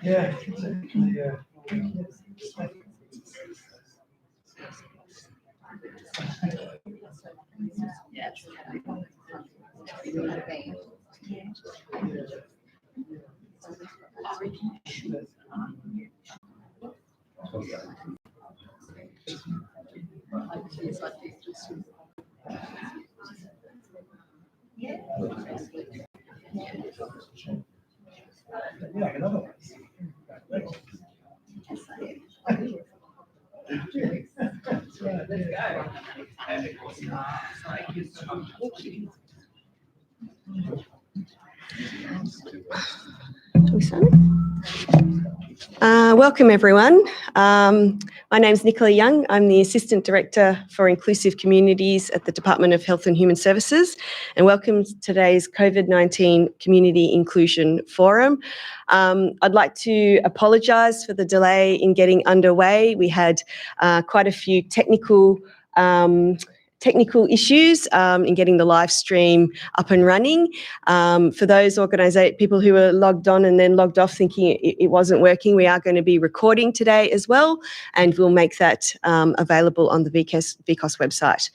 Yeah, exactly, yeah. Welcome everyone. My name is Nicole Young. I'm the Assistant Director for Inclusive Communities at the Department of Health and Human Services, and welcome to today's COVID-19 Community Inclusion Forum. I'd like to apologise for the delay in getting underway. We had quite a few technical issues in getting the live stream up and running. For those people who were logged on and then logged off thinking it wasn't working, we are going to be recording today as well, and we'll make that available on the VCOS website.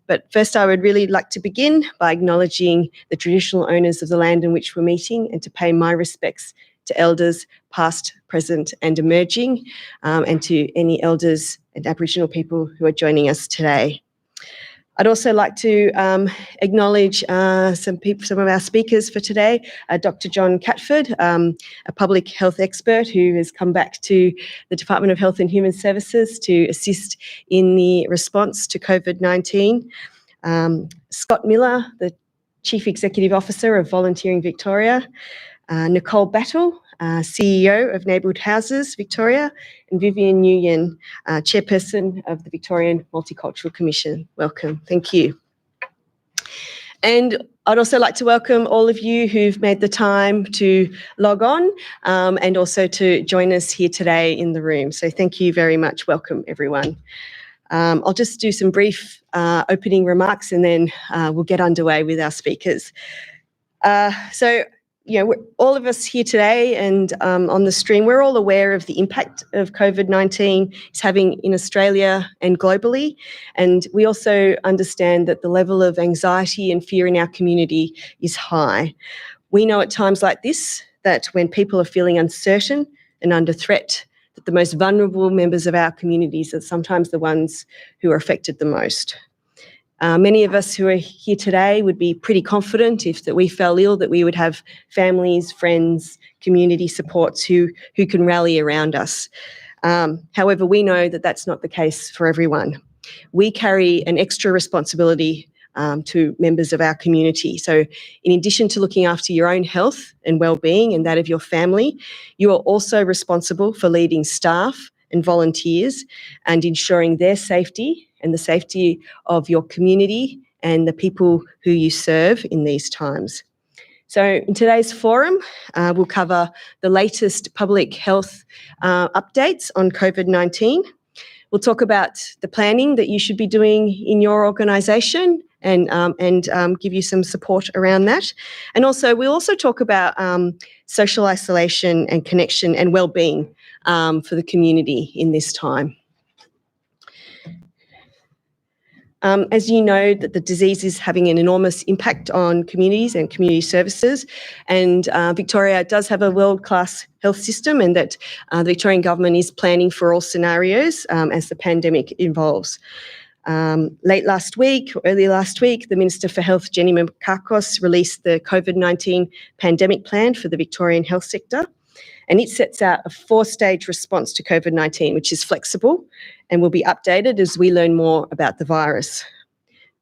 But first, I would really like to begin by acknowledging the traditional owners of the land in which we're meeting and to pay my respects to elders past, present and emerging, and to any elders and Aboriginal people who are joining us today. I'd also like to acknowledge some of our speakers for today. Dr. John Catford, a public health expert who has come back to the Department of Health and Human Services to assist in the response to COVID-19. Scott Miller, the Chief Executive Officer of Volunteering Victoria. Nicole Battle, CEO of Neighbourhood Houses Victoria, and Vivian Nguyen, Chairperson of the Victorian Multicultural Commission. Welcome. Thank you. And I'd also like to welcome all of you who've made the time to log on and also to join us here today in the room. So thank you very much. Welcome, everyone. I'll just do some brief opening remarks and then we'll get underway with our speakers. All of us here today and on the stream, we're all aware of the impact of COVID-19 is having in Australia and globally. And we also understand that the level of anxiety and fear in our community is high. We know at times like this that when people are feeling uncertain and under threat, that the most vulnerable members of our communities are sometimes the ones who are affected the most. Many of us who are here today would be pretty confident if that we fell ill that we would have families, friends, community supports who can rally around us. However, we know that that's not the case for everyone. We carry an extra responsibility to members of our community. So in addition to looking after your own health and well-being and that of your family, you are also responsible for leading staff and volunteers and ensuring their safety and the safety of your community and the people who you serve in these times. So in today's forum, we'll cover the latest public health updates on COVID-19. We'll talk about the planning that you should be doing in your organisation and give you some support around that. And also, we'll also talk about social isolation and connection and well-being for the community in this time. As you know, that the disease is having an enormous impact on communities and community services, and Victoria does have a world-class health system, and that the Victorian government is planning for all scenarios as the pandemic evolves. Early last week, the Minister for Health, Jenny Mikakos, released the COVID-19 pandemic plan for the Victorian health sector. And it sets out a 4-stage response to COVID-19, which is flexible and will be updated as we learn more about the virus.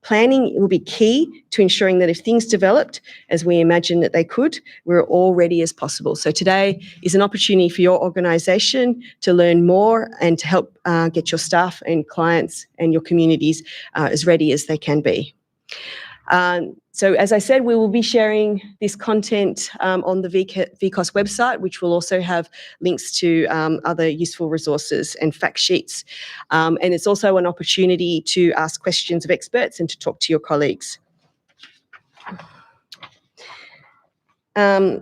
Planning will be key to ensuring that if things developed as we imagine that they could, we're all ready as possible. So today is an opportunity for your organisation to learn more and to help get your staff and clients and your communities as ready as they can be. So as I said, we will be sharing this content on the VCOS website, which will also have links to other useful resources and fact sheets. And it's also an opportunity to ask questions of experts and to talk to your colleagues. I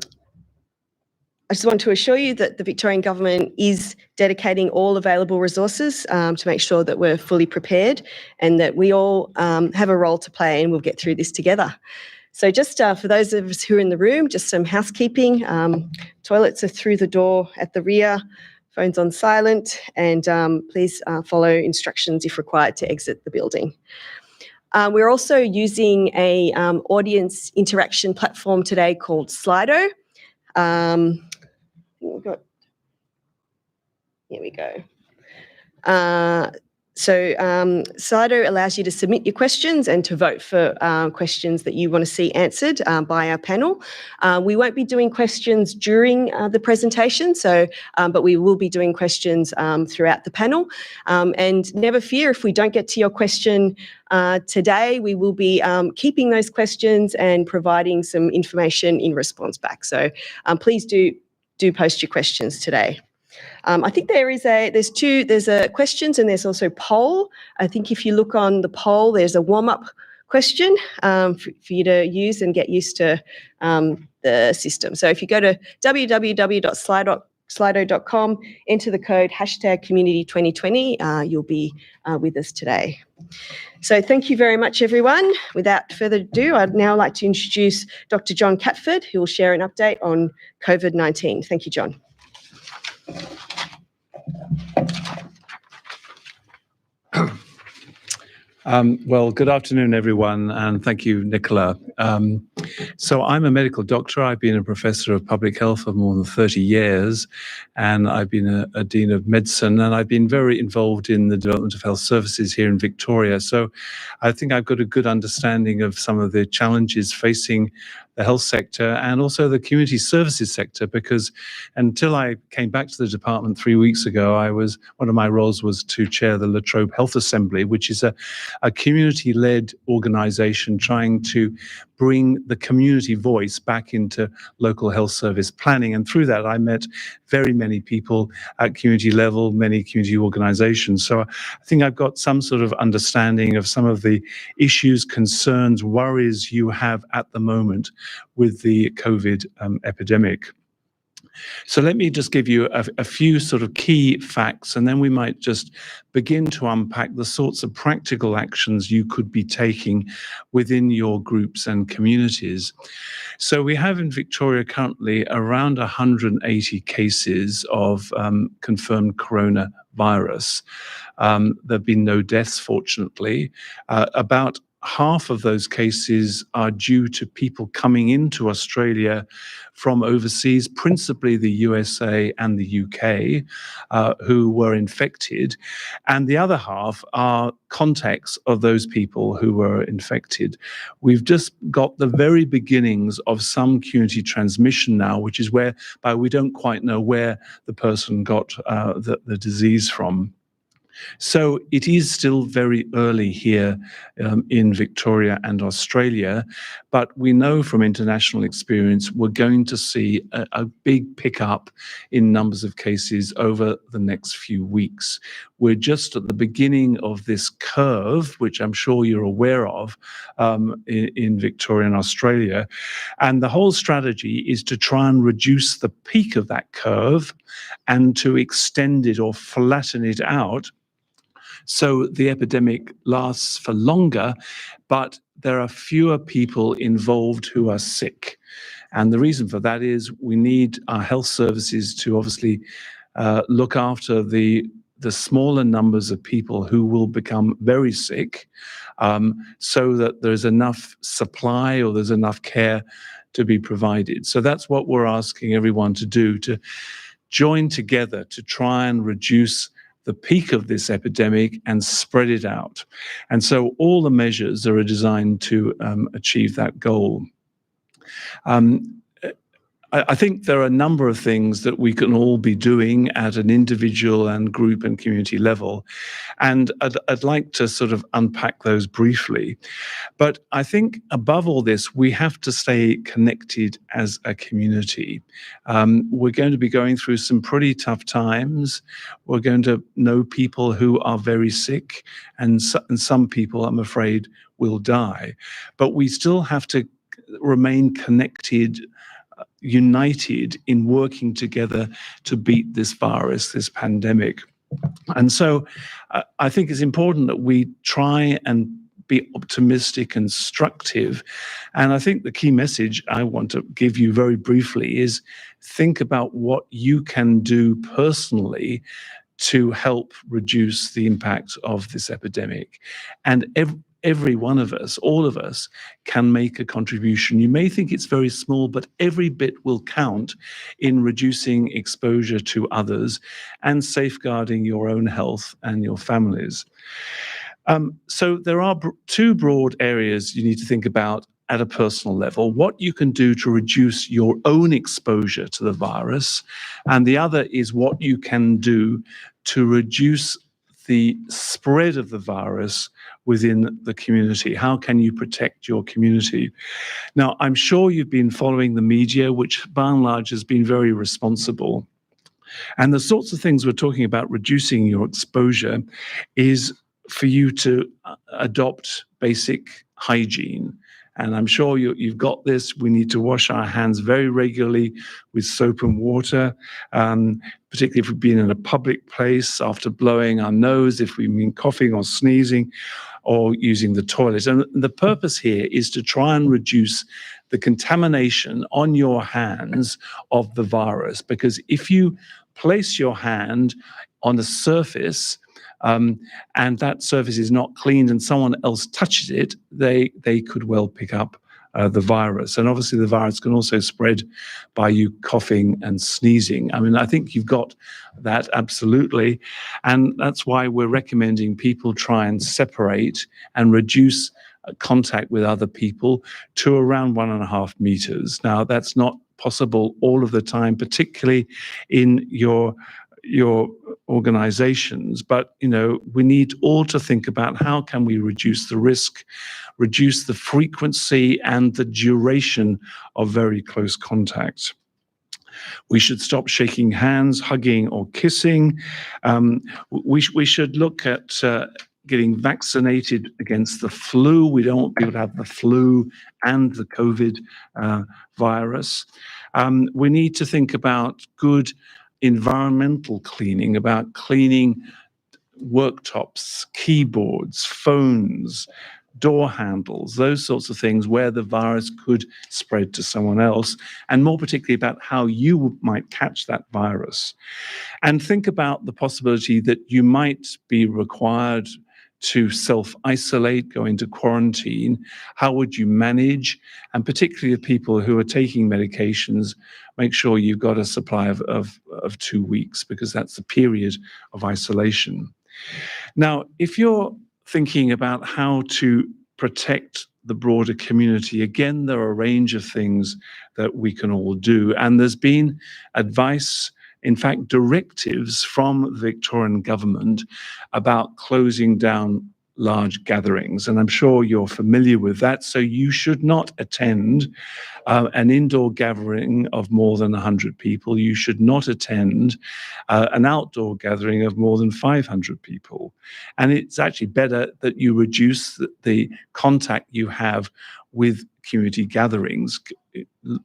just want to assure you that the Victorian Government is dedicating all available resources to make sure that we're fully prepared and that we all have a role to play and we'll get through this together. So just for those of us who are in the room, just some housekeeping. Toilets are through the door at the rear, phones on silent, and please follow instructions if required to exit the building. We're also using a audience interaction platform today called Slido. Here we go. Slido allows you to submit your questions and to vote for questions that you want to see answered by our panel. We won't be doing questions during the presentation, but we will be doing questions throughout the panel. And never fear, if we don't get to your question today, we will be keeping those questions and providing some information in response back. So please do post your questions today. I think there's a questions and there's also poll. I think if you look on the poll, there's a warm-up question for you to use and get used to the system. So if you go to www.slido.com, enter the code #community2020, you'll be with us today. So thank you very much, everyone. Without further ado, I'd now like to introduce Dr. John Catford, who will share an update on COVID-19. Thank you, John. Well, good afternoon, everyone, and thank you, Nicola. So I'm a medical doctor. I've been a professor of public health for more than 30 years, and I've been a dean of medicine, and I've been very involved in the development of health services here in Victoria. So I think I've got a good understanding of some of the challenges facing the health sector and also the community services sector, because until I came back to the department 3 weeks ago, one of my roles was to chair the La Trobe Health Assembly, which is a community-led organisation trying to bring the community voice back into local health service planning. And through that, I met very many people at community level, many community organisations. So I think I've got some sort of understanding of some of the issues, concerns, worries you have at the moment with the COVID epidemic. So let me just give you a few sort of key facts, and then we might just begin to unpack the sorts of practical actions you could be taking within your groups and communities. So we have in Victoria currently around 180 cases of confirmed coronavirus. There have been no deaths, fortunately. About half of those cases are due to people coming into Australia from overseas, principally the USA and the UK, who were infected. And the other half are contacts of those people who were infected. We've just got the very beginnings of some community transmission now, which is whereby we don't quite know where the person got the disease from. So it is still very early here in Victoria and Australia, but we know from international experience we're going to see a big pickup in numbers of cases over the next few weeks. We're just at the beginning of this curve, which I'm sure you're aware of in Victoria and Australia. And the whole strategy is to try and reduce the peak of that curve and to extend it or flatten it out, so the epidemic lasts for longer, but there are fewer people involved who are sick. And the reason for that is we need our health services to obviously look after the smaller numbers of people who will become very sick, so that there's enough supply or there's enough care to be provided. So that's what we're asking everyone to do, to join together to try and reduce the peak of this epidemic and spread it out. And so all the measures are designed to achieve that goal. I think there are a number of things that we can all be doing at an individual and group and community level. And I'd like to sort of unpack those briefly. But I think above all this, we have to stay connected as a community. We're going to be going through some pretty tough times. We're going to know people who are very sick, and some people, I'm afraid, will die. But we still have to remain connected, united in working together to beat this virus, this pandemic. And so I think it's important that we try and be optimistic, constructive. And I think the key message I want to give you very briefly is think about what you can do personally to help reduce the impact of this epidemic. And every one of us, all of us, can make a contribution. You may think it's very small, but every bit will count in reducing exposure to others and safeguarding your own health and your families. So there are two broad areas you need to think about at a personal level: what you can do to reduce your own exposure to the virus, and the other is what you can do to reduce the spread of the virus within the community. How can you protect your community? Now, I'm sure you've been following the media, which by and large has been very responsible. And the sorts of things we're talking about reducing your exposure is for you to adopt basic hygiene. And I'm sure you've got this. We need to wash our hands very regularly with soap and water, particularly if we've been in a public place, after blowing our nose, if we've been coughing or sneezing, or using the toilet. And the purpose here is to try and reduce the contamination on your hands of the virus. Because if you place your hand on a surface, and that surface is not cleaned and someone else touches it, they could well pick up the virus. And obviously the virus can also spread by you coughing and sneezing. I mean, I think you've got that absolutely. And that's why we're recommending people try and separate and reduce contact with other people to around 1.5 meters. Now, that's not possible all of the time, particularly in your organizations, but we need all to think about how can we reduce the risk, reduce the frequency and the duration of very close contact. We should stop shaking hands, hugging or kissing. We should look at getting vaccinated against the flu. We don't want people to have the flu and the COVID virus. We need to think about good environmental cleaning, about cleaning worktops, keyboards, phones, door handles, those sorts of things where the virus could spread to someone else, and more particularly about how you might catch that virus. And think about the possibility that you might be required to self-isolate, go into quarantine. How would you manage? And particularly the people who are taking medications, make sure you've got a supply of 2 weeks, because that's the period of isolation. Now, if you're thinking about how to protect the broader community, again, there are a range of things that we can all do. And there's been advice, in fact, directives from the Victorian government about closing down large gatherings. And I'm sure you're familiar with that. So you should not attend an indoor gathering of more than 100 people. You should not attend an outdoor gathering of more than 500 people. And it's actually better that you reduce the contact you have with community gatherings,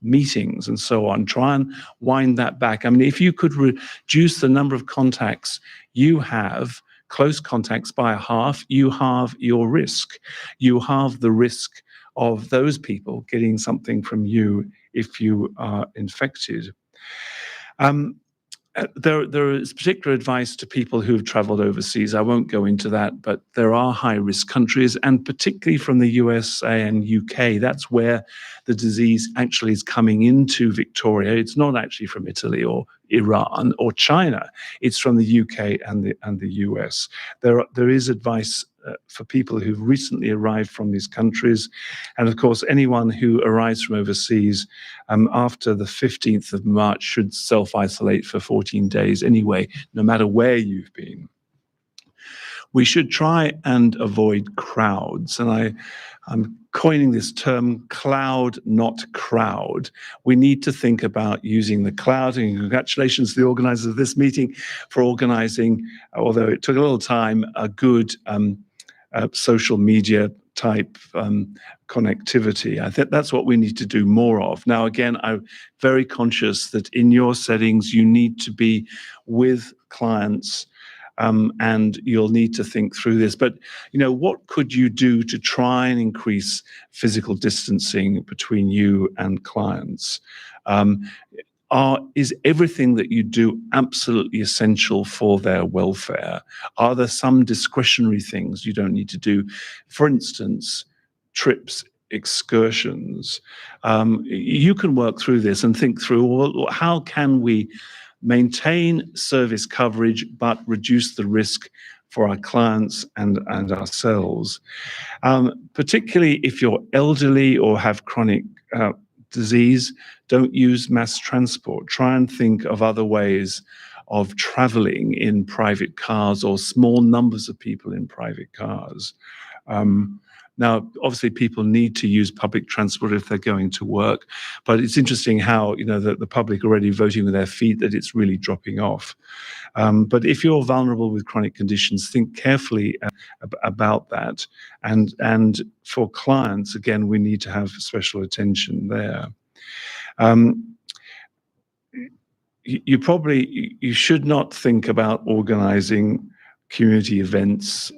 meetings, and so on. Try and wind that back. I mean, if you could reduce the number of contacts you have, close contacts, by half, you halve your risk. You halve the risk of those people getting something from you if you are infected. There is particular advice to people who've traveled overseas. I won't go into that, but there are high-risk countries, and particularly from the USA and UK, that's where the disease actually is coming into Victoria. It's not actually from Italy or Iran or China. It's from the UK and the US. There is advice for people who've recently arrived from these countries. And of course, anyone who arrives from overseas after the 15th of March should self-isolate for 14 days anyway, no matter where you've been. We should try and avoid crowds. And I'm coining this term, cloud, not crowd. We need to think about using the cloud, and congratulations to the organizers of this meeting for organizing, although it took a little time, a good social media type connectivity. I think that's what we need to do more of. Now, again, I'm very conscious that in your settings, you need to be with clients, and you'll need to think through this. But, what could you do to try and increase physical distancing between you and clients? Is everything that you do absolutely essential for their welfare? Are there some discretionary things you don't need to do? For instance, trips, excursions. You can work through this and think through, well, how can we maintain service coverage but reduce the risk for our clients and ourselves? Particularly if you're elderly or have chronic disease, don't use mass transport. Try and think of other ways of traveling in private cars or small numbers of people in private cars. Now, obviously, people need to use public transport if they're going to work, but it's interesting how, the public are already voting with their feet that it's really dropping off. But if you're vulnerable with chronic conditions, think carefully about that. And for clients, again, we need to have special attention there. You should not think about organizing community events,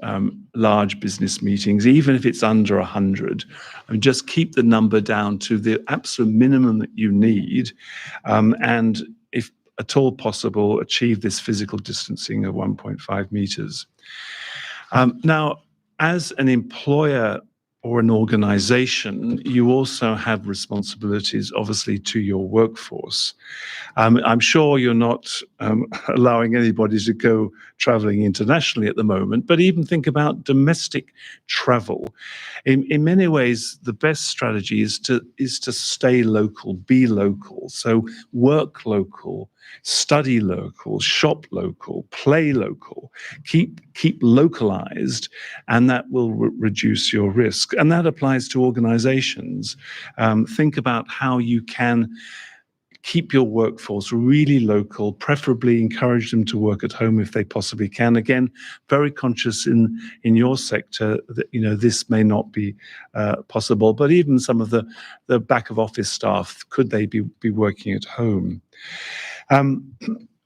large business meetings, even if it's under 100. Just keep the number down to the absolute minimum that you need, and if at all possible, achieve this physical distancing of 1.5 meters. Now, as an employer or an organization, you also have responsibilities, obviously, to your workforce. I'm sure you're not allowing anybody to go traveling internationally at the moment, but even think about domestic travel. In many ways, the best strategy is to stay local, be local. So work local, study local, shop local, play local, keep localized, and that will reduce your risk. And that applies to organizations. Think about how you can keep your workforce really local, preferably encourage them to work at home if they possibly can. Again, very conscious in your sector that, this may not be possible, but even some of the back of office staff, could they be working at home?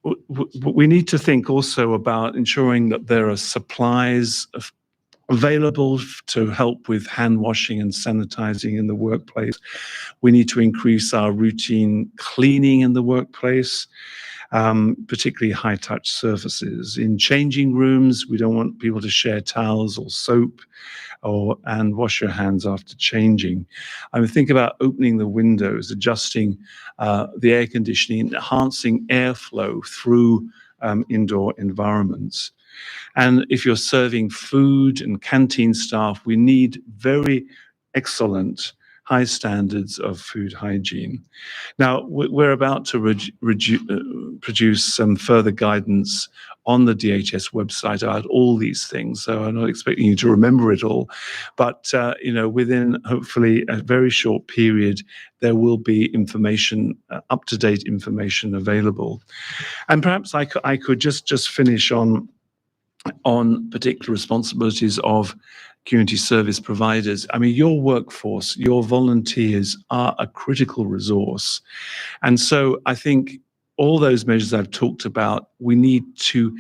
We need to think also about ensuring that there are supplies available to help with hand washing and sanitizing in the workplace. We need to increase our routine cleaning in the workplace, particularly high-touch surfaces. In changing rooms, we don't want people to share towels or soap, and wash your hands after changing. Think about opening the windows, adjusting the air conditioning, enhancing airflow through indoor environments. And if you're serving food and canteen staff, we need very excellent high standards of food hygiene. Now, we're about to produce some further guidance on the DHS website about all these things, so I'm not expecting you to remember it all, but within hopefully a very short period, there will be information, up-to-date information available. And perhaps I could just finish on particular responsibilities of community service providers. Your workforce, your volunteers are a critical resource. And so I think all those measures I've talked about, we need to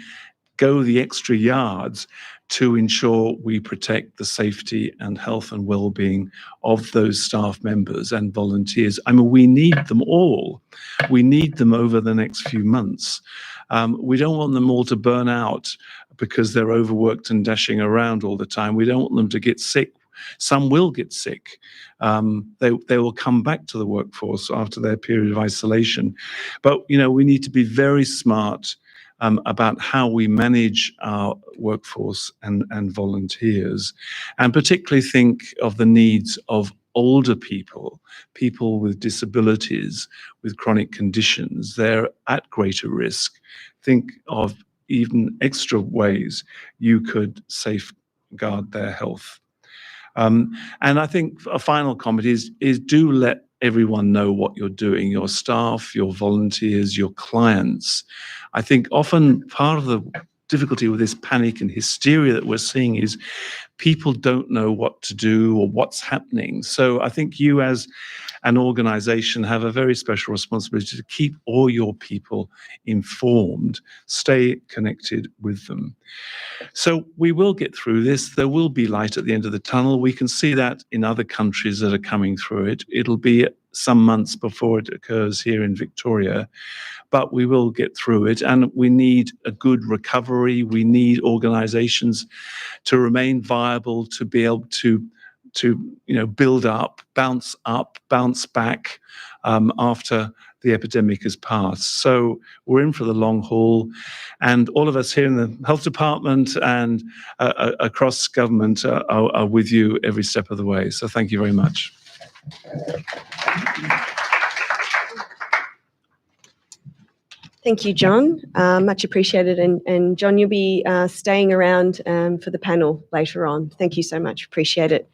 go the extra yards to ensure we protect the safety and health and well-being of those staff members and volunteers. We need them all. We need them over the next few months. We don't want them all to burn out because they're overworked and dashing around all the time. We don't want them to get sick. Some will get sick. They will come back to the workforce after their period of isolation. But, we need to be very smart about how we manage our workforce and volunteers, and particularly think of the needs of older people with disabilities, with chronic conditions. They're at greater risk. Think of even extra ways you could safeguard their health. And I think a final comment is do let everyone know what you're doing, your staff, your volunteers, your clients. I think often part of the difficulty with this panic and hysteria that we're seeing is people don't know what to do or what's happening. So I think you as an organization have a very special responsibility to keep all your people informed, stay connected with them. So we will get through this. There will be light at the end of the tunnel. We can see that in other countries that are coming through it. It'll be some months before it occurs here in Victoria, but we will get through it. And we need a good recovery. We need organizations to remain viable, to be able to build up, bounce back after the epidemic has passed. So we're in for the long haul, and all of us here in the health department and across government are with you every step of the way. So thank you very much. Thank you, John. Much appreciated. And John, you'll be staying around for the panel later on. Thank you so much. Appreciate it.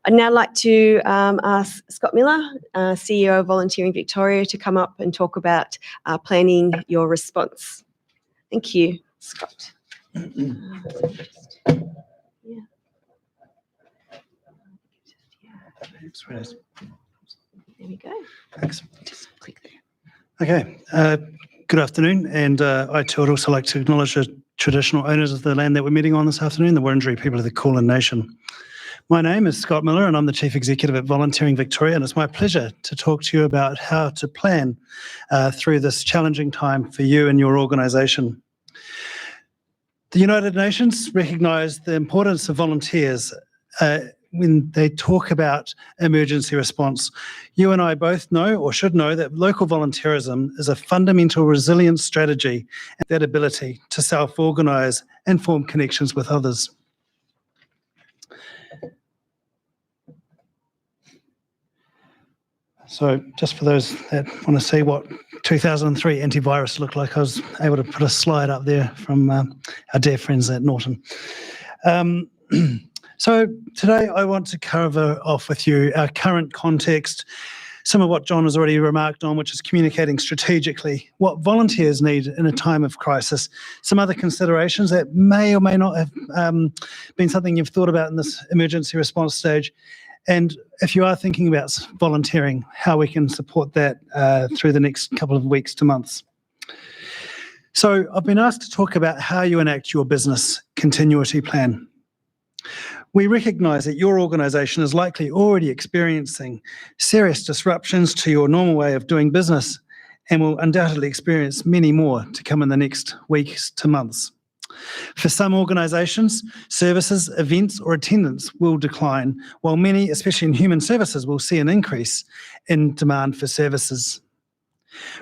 I'd now like to ask Scott Miller, CEO of Volunteering Victoria, to come up and talk about planning your response. Thank you, Scott. There we go. Thanks. Just click there. Okay. Good afternoon, and I too would also like to acknowledge the traditional owners of the land that we're meeting on this afternoon, the Wurundjeri people of the Kulin Nation. My name is Scott Miller, and I'm the Chief Executive at Volunteering Victoria, and it's my pleasure to talk to you about how to plan through this challenging time for you and your organisation. The United Nations recognise the importance of volunteers when they talk about emergency response. You and I both know, or should know, that local volunteerism is a fundamental resilience strategy and that ability to self-organise and form connections with others. So just for those that want to see what 2003 antivirus looked like, I was able to put a slide up there from our dear friends at Norton. So today I want to cover off with you our current context, some of what John has already remarked on, which is communicating strategically, what volunteers need in a time of crisis, some other considerations that may or may not have been something you've thought about in this emergency response stage, and if you are thinking about volunteering, how we can support that through the next couple of weeks to months. So I've been asked to talk about how you enact your business continuity plan. We recognise that your organisation is likely already experiencing serious disruptions to your normal way of doing business and will undoubtedly experience many more to come in the next weeks to months. For some organisations, services, events or attendance will decline, while many, especially in human services, will see an increase in demand for services.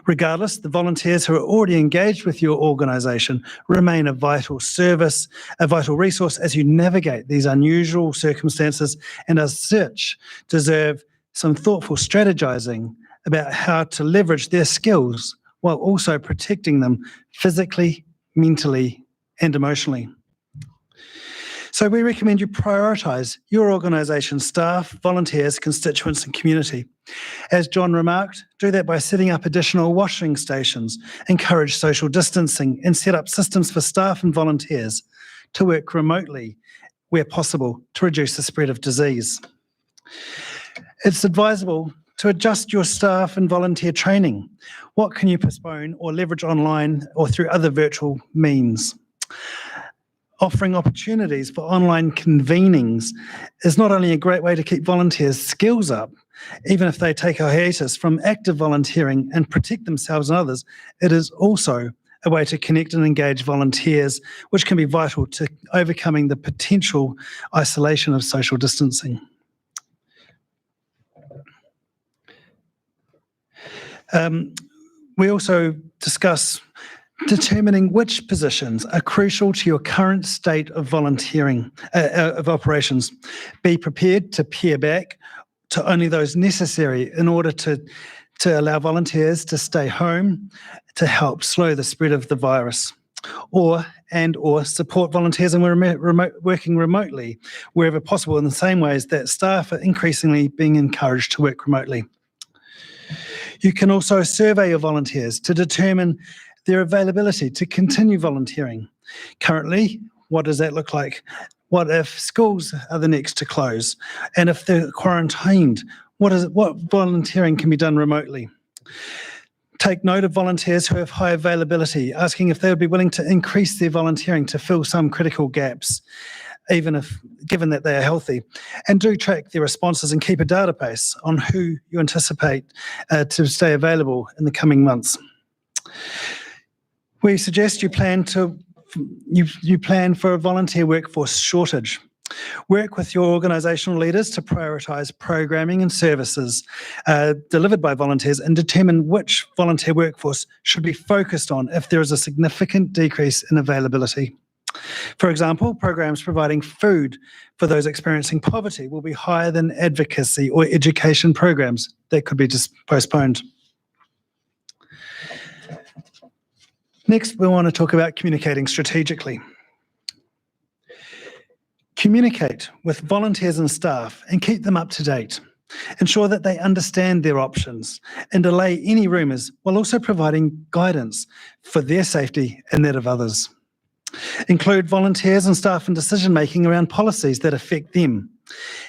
Regardless, the volunteers who are already engaged with your organisation remain a vital service, a vital resource as you navigate these unusual circumstances, and as such deserve some thoughtful strategising about how to leverage their skills while also protecting them physically, mentally and emotionally. So we recommend you prioritise your organisation's staff, volunteers, constituents and community. As John remarked, do that by setting up additional washing stations, encourage social distancing and set up systems for staff and volunteers to work remotely where possible to reduce the spread of disease. It's advisable to adjust your staff and volunteer training. What can you postpone or leverage online or through other virtual means? Offering opportunities for online convenings is not only a great way to keep volunteers' skills up, even if they take a hiatus from active volunteering and protect themselves and others, it is also a way to connect and engage volunteers, which can be vital to overcoming the potential isolation of social distancing. We also discuss determining which positions are crucial to your current state of volunteering, of operations. Be prepared to pare back to only those necessary in order to allow volunteers to stay home to help slow the spread of the virus, or support volunteers and working remotely wherever possible in the same ways that staff are increasingly being encouraged to work remotely. You can also survey your volunteers to determine their availability to continue volunteering Currently, what does that look like? What if schools are the next to close? And if they're quarantined, what volunteering can be done remotely? Take note of volunteers who have high availability, asking if they would be willing to increase their volunteering to fill some critical gaps, given that they are healthy. And do track their responses and keep a database on who you anticipate to stay available in the coming months. We suggest you plan for a volunteer workforce shortage. Work with your organisational leaders to prioritise programming and services delivered by volunteers and determine which volunteer workforce should be focused on if there is a significant decrease in availability. For example, programs providing food for those experiencing poverty will be higher than advocacy or education programs that could be just postponed. Next, we want to talk about communicating strategically. Communicate with volunteers and staff and keep them up to date. Ensure that they understand their options and allay any rumours while also providing guidance for their safety and that of others. Include volunteers and staff in decision-making around policies that affect them.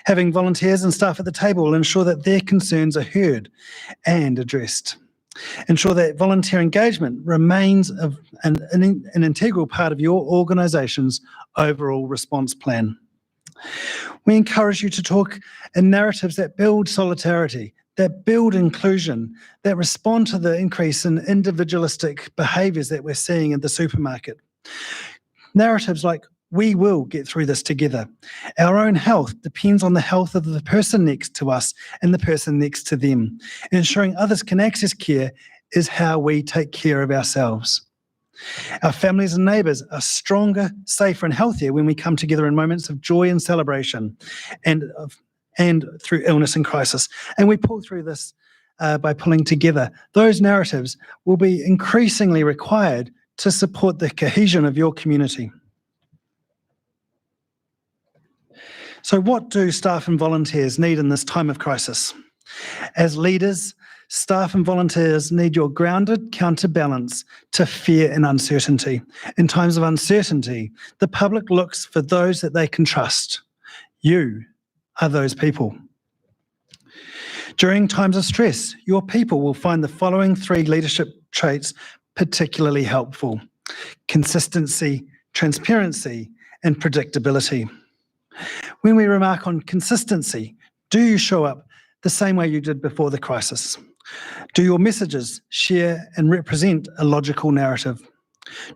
Having volunteers and staff at the table will ensure that their concerns are heard and addressed. Ensure that volunteer engagement remains an integral part of your organisation's overall response plan. We encourage you to talk in narratives that build solidarity, that build inclusion, that respond to the increase in individualistic behaviours that we're seeing in the supermarket. Narratives like, we will get through this together. Our own health depends on the health of the person next to us and the person next to them. Ensuring others can access care is how we take care of ourselves. Our families and neighbours are stronger, safer and healthier when we come together in moments of joy and celebration and through illness and crisis. And we pull through this by pulling together. Those narratives will be increasingly required to support the cohesion of your community. So what do staff and volunteers need in this time of crisis? As leaders, staff and volunteers need your grounded counterbalance to fear and uncertainty. In times of uncertainty, the public looks for those that they can trust. You are those people. During times of stress, your people will find the following 3 leadership traits particularly helpful: consistency, transparency, and predictability. When we remark on consistency, do you show up the same way you did before the crisis? Do your messages share and represent a logical narrative?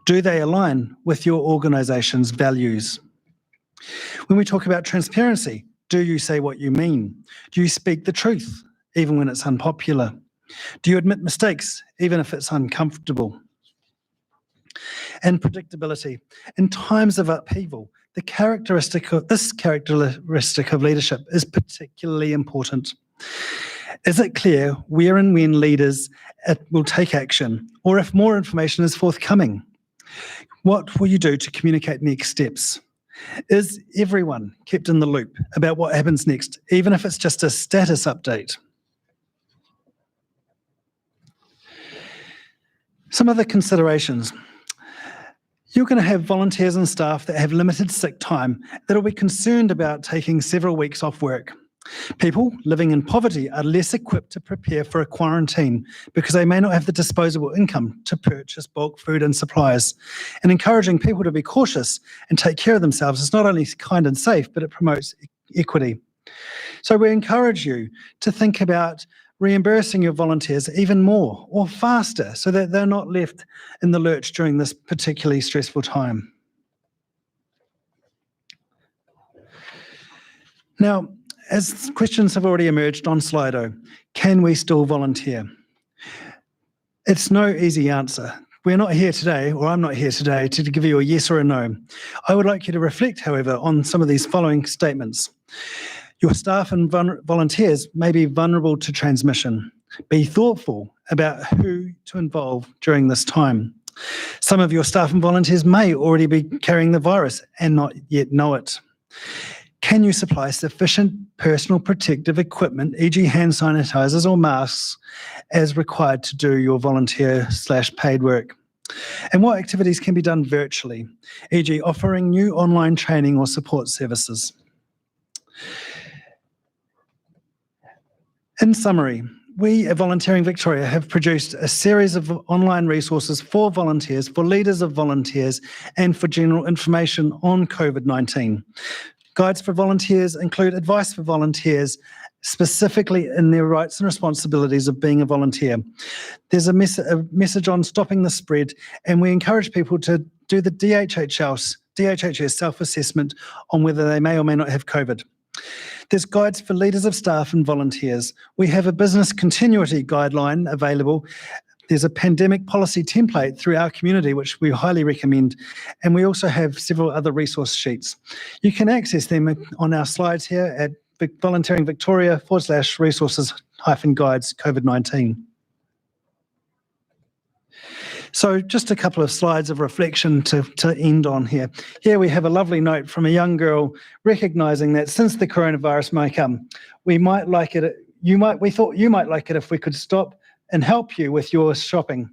Do they align with your organisation's values? When we talk about transparency, do you say what you mean? Do you speak the truth, even when it's unpopular? Do you admit mistakes, even if it's uncomfortable? And predictability. In times of upheaval, this characteristic of leadership is particularly important. Is it clear where and when leaders will take action, or if more information is forthcoming? What will you do to communicate next steps? Is everyone kept in the loop about what happens next, even if it's just a status update? Some other considerations. You're going to have volunteers and staff that have limited sick time that will be concerned about taking several weeks off work. People living in poverty are less equipped to prepare for a quarantine because they may not have the disposable income to purchase bulk food and supplies. And encouraging people to be cautious and take care of themselves is not only kind and safe, but it promotes equity. So we encourage you to think about reimbursing your volunteers even more or faster so that they're not left in the lurch during this particularly stressful time. Now, as questions have already emerged on Slido, can we still volunteer? It's no easy answer. We're not here today, or I'm not here today, to give you a yes or a no. I would like you to reflect, however, on some of these following statements. Your staff and volunteers may be vulnerable to transmission. Be thoughtful about who to involve during this time. Some of your staff and volunteers may already be carrying the virus and not yet know it. Can you supply sufficient personal protective equipment, e.g. hand sanitizers or masks, as required to do your volunteer/paid work? And what activities can be done virtually, e.g. offering new online training or support services. In summary, we at Volunteering Victoria have produced a series of online resources for volunteers, for leaders of volunteers, and for general information on COVID-19. Guides for volunteers include advice for volunteers, specifically in their rights and responsibilities of being a volunteer. There's a message on stopping the spread, and we encourage people to do the DHHS self-assessment on whether they may or may not have COVID. There's guides for leaders of staff and volunteers. We have a business continuity guideline available. There's a pandemic policy template through our community, which we highly recommend. And we also have several other resource sheets. You can access them on our slides here at Volunteering Victoria /resources-guides COVID-19. So just a couple of slides of reflection to end on here. Here we have a lovely note from a young girl recognising that since the coronavirus may come, we thought you might like it if we could stop and help you with your shopping.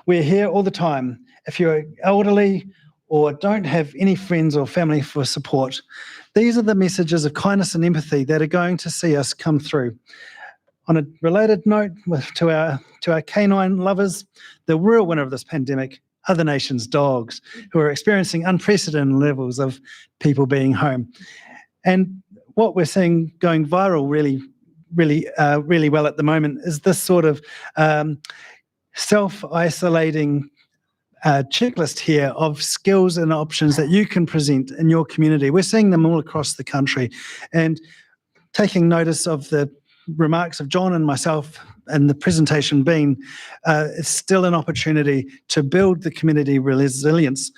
We're here all the time. If you're elderly or don't have any friends or family for support, these are the messages of kindness and empathy that are going to see us come through. On a related note to our canine lovers, the real winner of this pandemic are the nation's dogs, who are experiencing unprecedented levels of people being home. And what we're seeing going viral really well at the moment is this sort of self-isolating checklist here of skills and options that you can present in your community. We're seeing them all across the country, and taking notice of the remarks of John and myself and the presentation being, it's still an opportunity to build the community resilience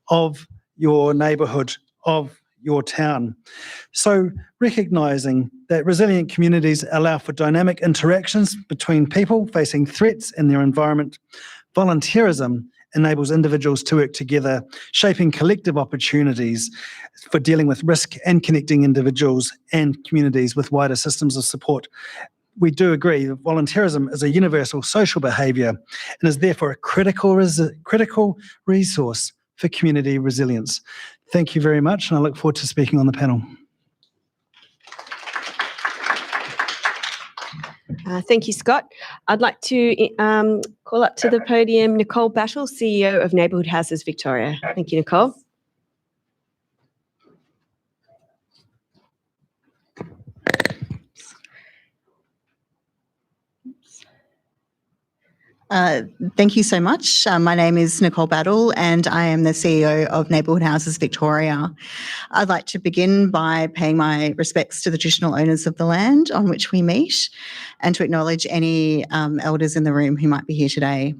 of your neighbourhood, of your town. So recognising that resilient communities allow for dynamic interactions between people facing threats in their environment, volunteerism enables individuals to work together, shaping collective opportunities for dealing with risk and connecting individuals and communities with wider systems of support. We do agree that volunteerism is a universal social behaviour and is therefore a critical resource for community resilience. Thank you very much, and I look forward to speaking on the panel. Thank you, Scott. I'd like to call up to the podium Nicole Battle, CEO of Neighbourhood Houses Victoria. Thank you, Nicole. Thank you so much. My name is Nicole Battle and I am the CEO of Neighbourhood Houses Victoria. I'd like to begin by paying my respects to the traditional owners of the land on which we meet and to acknowledge any elders in the room who might be here today.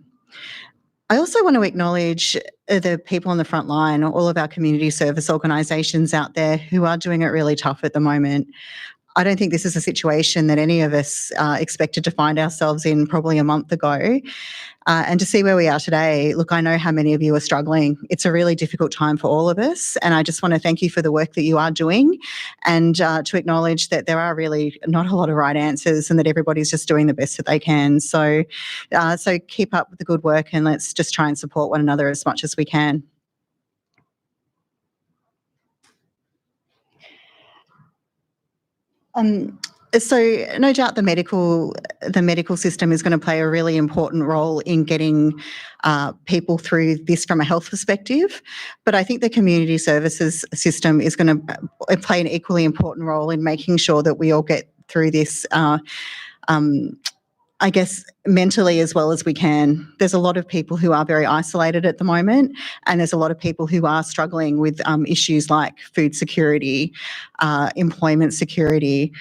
I also want to acknowledge the people on the front line, all of our community service organisations out there who are doing it really tough at the moment. I don't think this is a situation that any of us expected to find ourselves in probably a month ago. And to see where we are today, look, I know how many of you are struggling. It's a really difficult time for all of us. And I just want to thank you for the work that you are doing and to acknowledge that there are really not a lot of right answers and that everybody's just doing the best that they can. So keep up with the good work and let's just try and support one another as much as we can. So no doubt the medical system is going to play a really important role in getting people through this from a health perspective, but I think the community services system is going to play an equally important role in making sure that we all get through this I guess mentally as well as we can. There's a lot of people who are very isolated at the moment, and there's a lot of people who are struggling with issues like food security, employment security,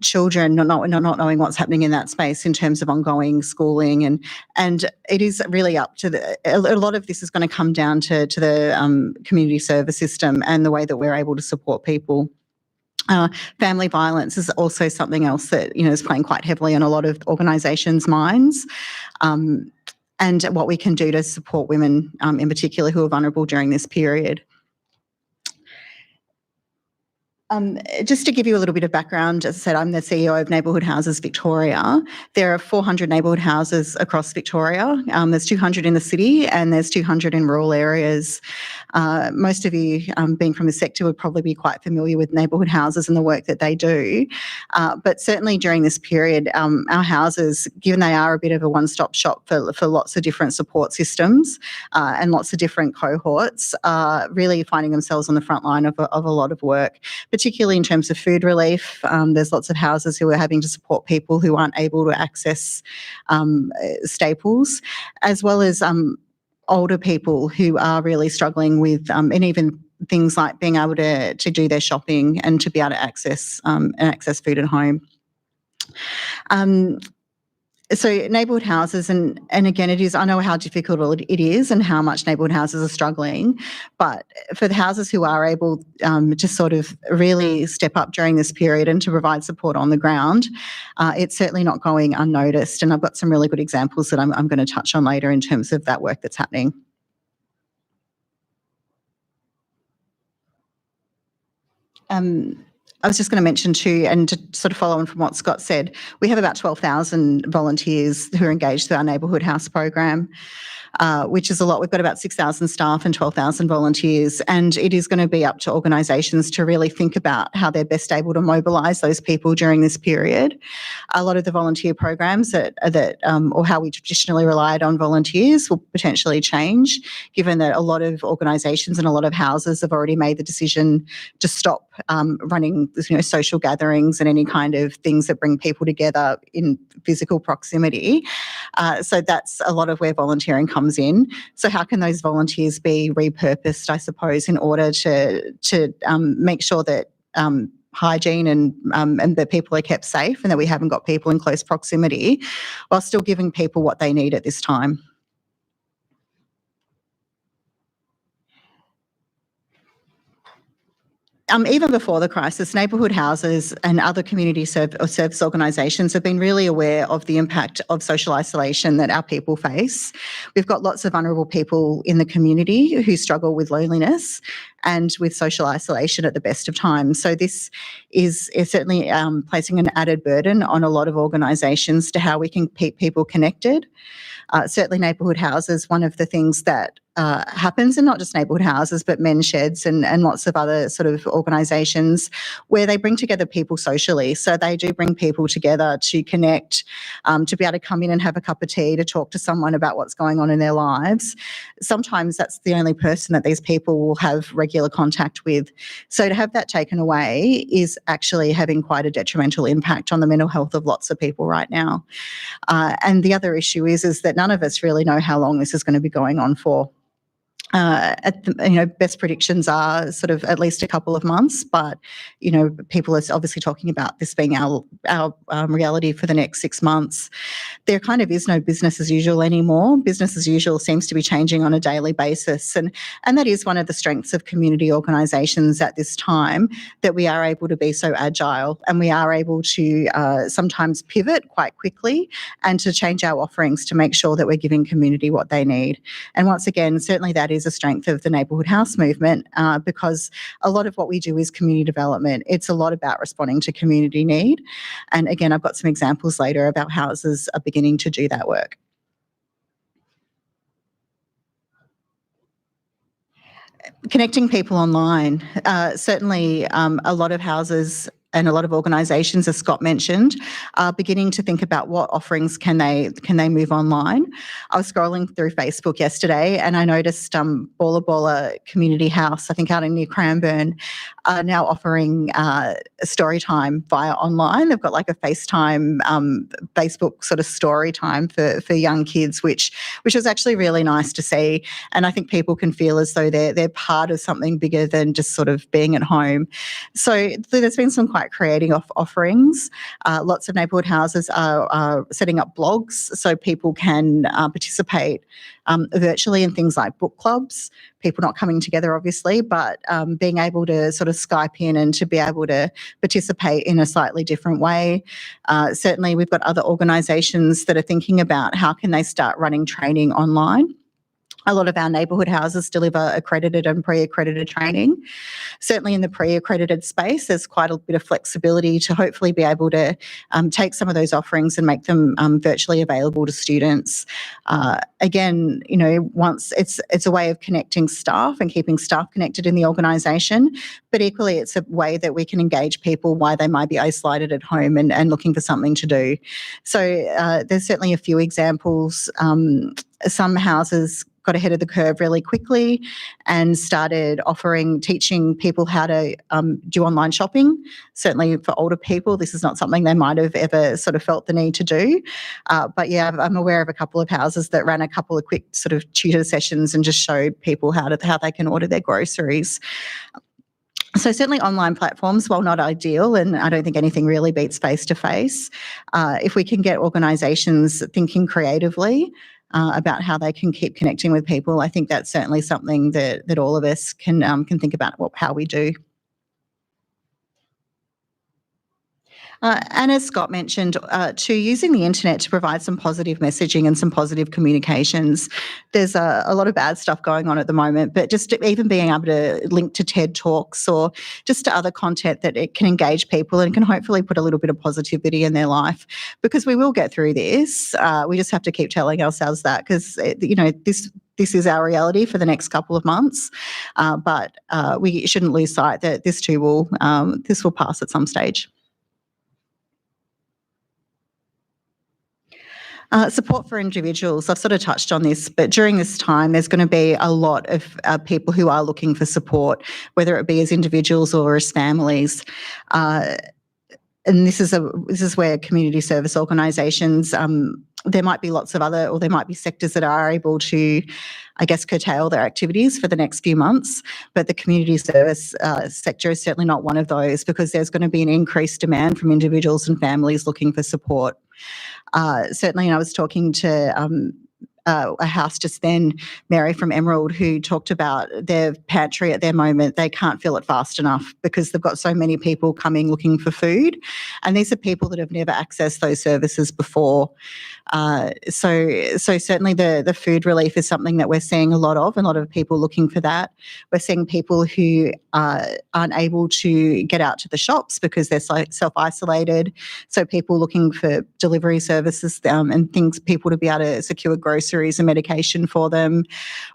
children not knowing what's happening in that space in terms of ongoing schooling, and it is really up to a lot of this is going to come down to the community service system and the way that we're able to support people. Family violence is also something else that is playing quite heavily on a lot of organisations' minds, and what we can do to support women in particular who are vulnerable during this period. Just to give you a little bit of background, as I said, I'm the CEO of Neighbourhood Houses Victoria. There are 400 neighbourhood houses across Victoria. There's 200 in the city and there's 200 in rural areas. Most of you, being from the sector, would probably be quite familiar with neighbourhood houses and the work that they do. But certainly during this period, our houses, given they are a bit of a one-stop shop for lots of different support systems and lots of different cohorts, are really finding themselves on the front line of a lot of work, particularly in terms of food relief. There's lots of houses who are having to support people who aren't able to access staples, as well as older people who are really struggling with, and even things like being able to do their shopping and to be able to access food at home. So neighbourhood houses, and again, I know how difficult it is and how much neighbourhood houses are struggling, but for the houses who are able to sort of really step up during this period and to provide support on the ground, it's certainly not going unnoticed. And I've got some really good examples that I'm going to touch on later in terms of that work that's happening. I was just going to mention too, and to sort of follow on from what Scott said, we have about 12,000 volunteers who are engaged through our neighbourhood house program, which is a lot. We've got about 6,000 staff and 12,000 volunteers, and it is going to be up to organisations to really think about how they're best able to mobilise those people during this period. A lot of the volunteer programs or how we traditionally relied on volunteers will potentially change, given that a lot of organisations and a lot of houses have already made the decision to stop running, social gatherings and any kind of things that bring people together in physical proximity. So that's a lot of where volunteering comes in. So how can those volunteers be repurposed, I suppose, in order to make sure that hygiene and that people are kept safe and that we haven't got people in close proximity while still giving people what they need at this time? Even before the crisis, neighbourhood houses and other community service organisations have been really aware of the impact of social isolation that our people face. We've got lots of vulnerable people in the community who struggle with loneliness and with social isolation at the best of times. So this is certainly placing an added burden on a lot of organisations to how we can keep people connected. Certainly neighbourhood houses, one of the things that happens, and not just neighbourhood houses, but men's sheds and lots of other sort of organisations where they bring together people socially. So they do bring people together to connect, to be able to come in and have a cup of tea, to talk to someone about what's going on in their lives. Sometimes that's the only person that these people will have regular contact with. So to have that taken away is actually having quite a detrimental impact on the mental health of lots of people right now. And the other issue is that none of us really know how long this is going to be going on for. Best predictions are sort of at least a couple of months, but people are obviously talking about this being our reality for the next 6 months. There kind of is no business as usual anymore. Business as usual seems to be changing on a daily basis, and that is one of the strengths of community organisations at this time, that we are able to be so agile and we are able to sometimes pivot quite quickly and to change our offerings to make sure that we're giving community what they need. And once again, certainly that is a strength of the neighbourhood house movement, because a lot of what we do is community development. It's a lot about responding to community need. And again, I've got some examples later about houses are beginning to do that work. Connecting people online. Certainly a lot of houses and a lot of organisations, as Scott mentioned, are beginning to think about what offerings can they move online. I was scrolling through Facebook yesterday and I noticed Balla Balla Community House, I think out in near Cranbourne, are now offering story time via online. They've got like a FaceTime, Facebook sort of story time for young kids, which was actually really nice to see. And I think people can feel as though they're part of something bigger than just sort of being at home. So there's been some quite creative offerings. Lots of neighbourhood houses are setting up blogs so people can participate virtually in things like book clubs, people not coming together obviously, but being able to sort of Skype in and to be able to participate in a slightly different way. Certainly we've got other organisations that are thinking about how can they start running training online. A lot of our neighbourhood houses deliver accredited and pre-accredited training. Certainly in the pre-accredited space, there's quite a bit of flexibility to hopefully be able to take some of those offerings and make them virtually available to students. Again, once it's a way of connecting staff and keeping staff connected in the organisation, but equally it's a way that we can engage people why they might be isolated at home and looking for something to do. So there's certainly a few examples. Some houses got ahead of the curve really quickly and started teaching people how to do online shopping. Certainly for older people, this is not something they might have ever sort of felt the need to do. But yeah, I'm aware of a couple of houses that ran a couple of quick sort of tutor sessions and just showed people how they can order their groceries. So certainly online platforms, while not ideal, and I don't think anything really beats face-to-face, if we can get organisations thinking creatively about how they can keep connecting with people, I think that's certainly something that all of us can think about how we do. And as Scott mentioned, to using the internet to provide some positive messaging and some positive communications. There's a lot of bad stuff going on at the moment, but just even being able to link to TED Talks or just to other content that it can engage people and can hopefully put a little bit of positivity in their life, because we will get through this. We just have to keep telling ourselves that, because this is our reality for the next couple of months, but we shouldn't lose sight that this too will pass at some stage. Support for individuals. I've sort of touched on this, but during this time, there's going to be a lot of people who are looking for support, whether it be as individuals or as families. And this is where community service organisations, there might be lots of other, or there might be sectors that are able to, I guess, curtail their activities for the next few months. But the community service sector is certainly not one of those, because there's going to be an increased demand from individuals and families looking for support. Certainly, I was talking to a house just then, Mary from Emerald, who talked about their pantry at their moment. They can't fill it fast enough because they've got so many people coming looking for food. And these are people that have never accessed those services before. So certainly the food relief is something that we're seeing a lot of people looking for that. We're seeing people who aren't able to get out to the shops because they're self-isolated. So people looking for delivery services and people to be able to secure groceries and medication for them.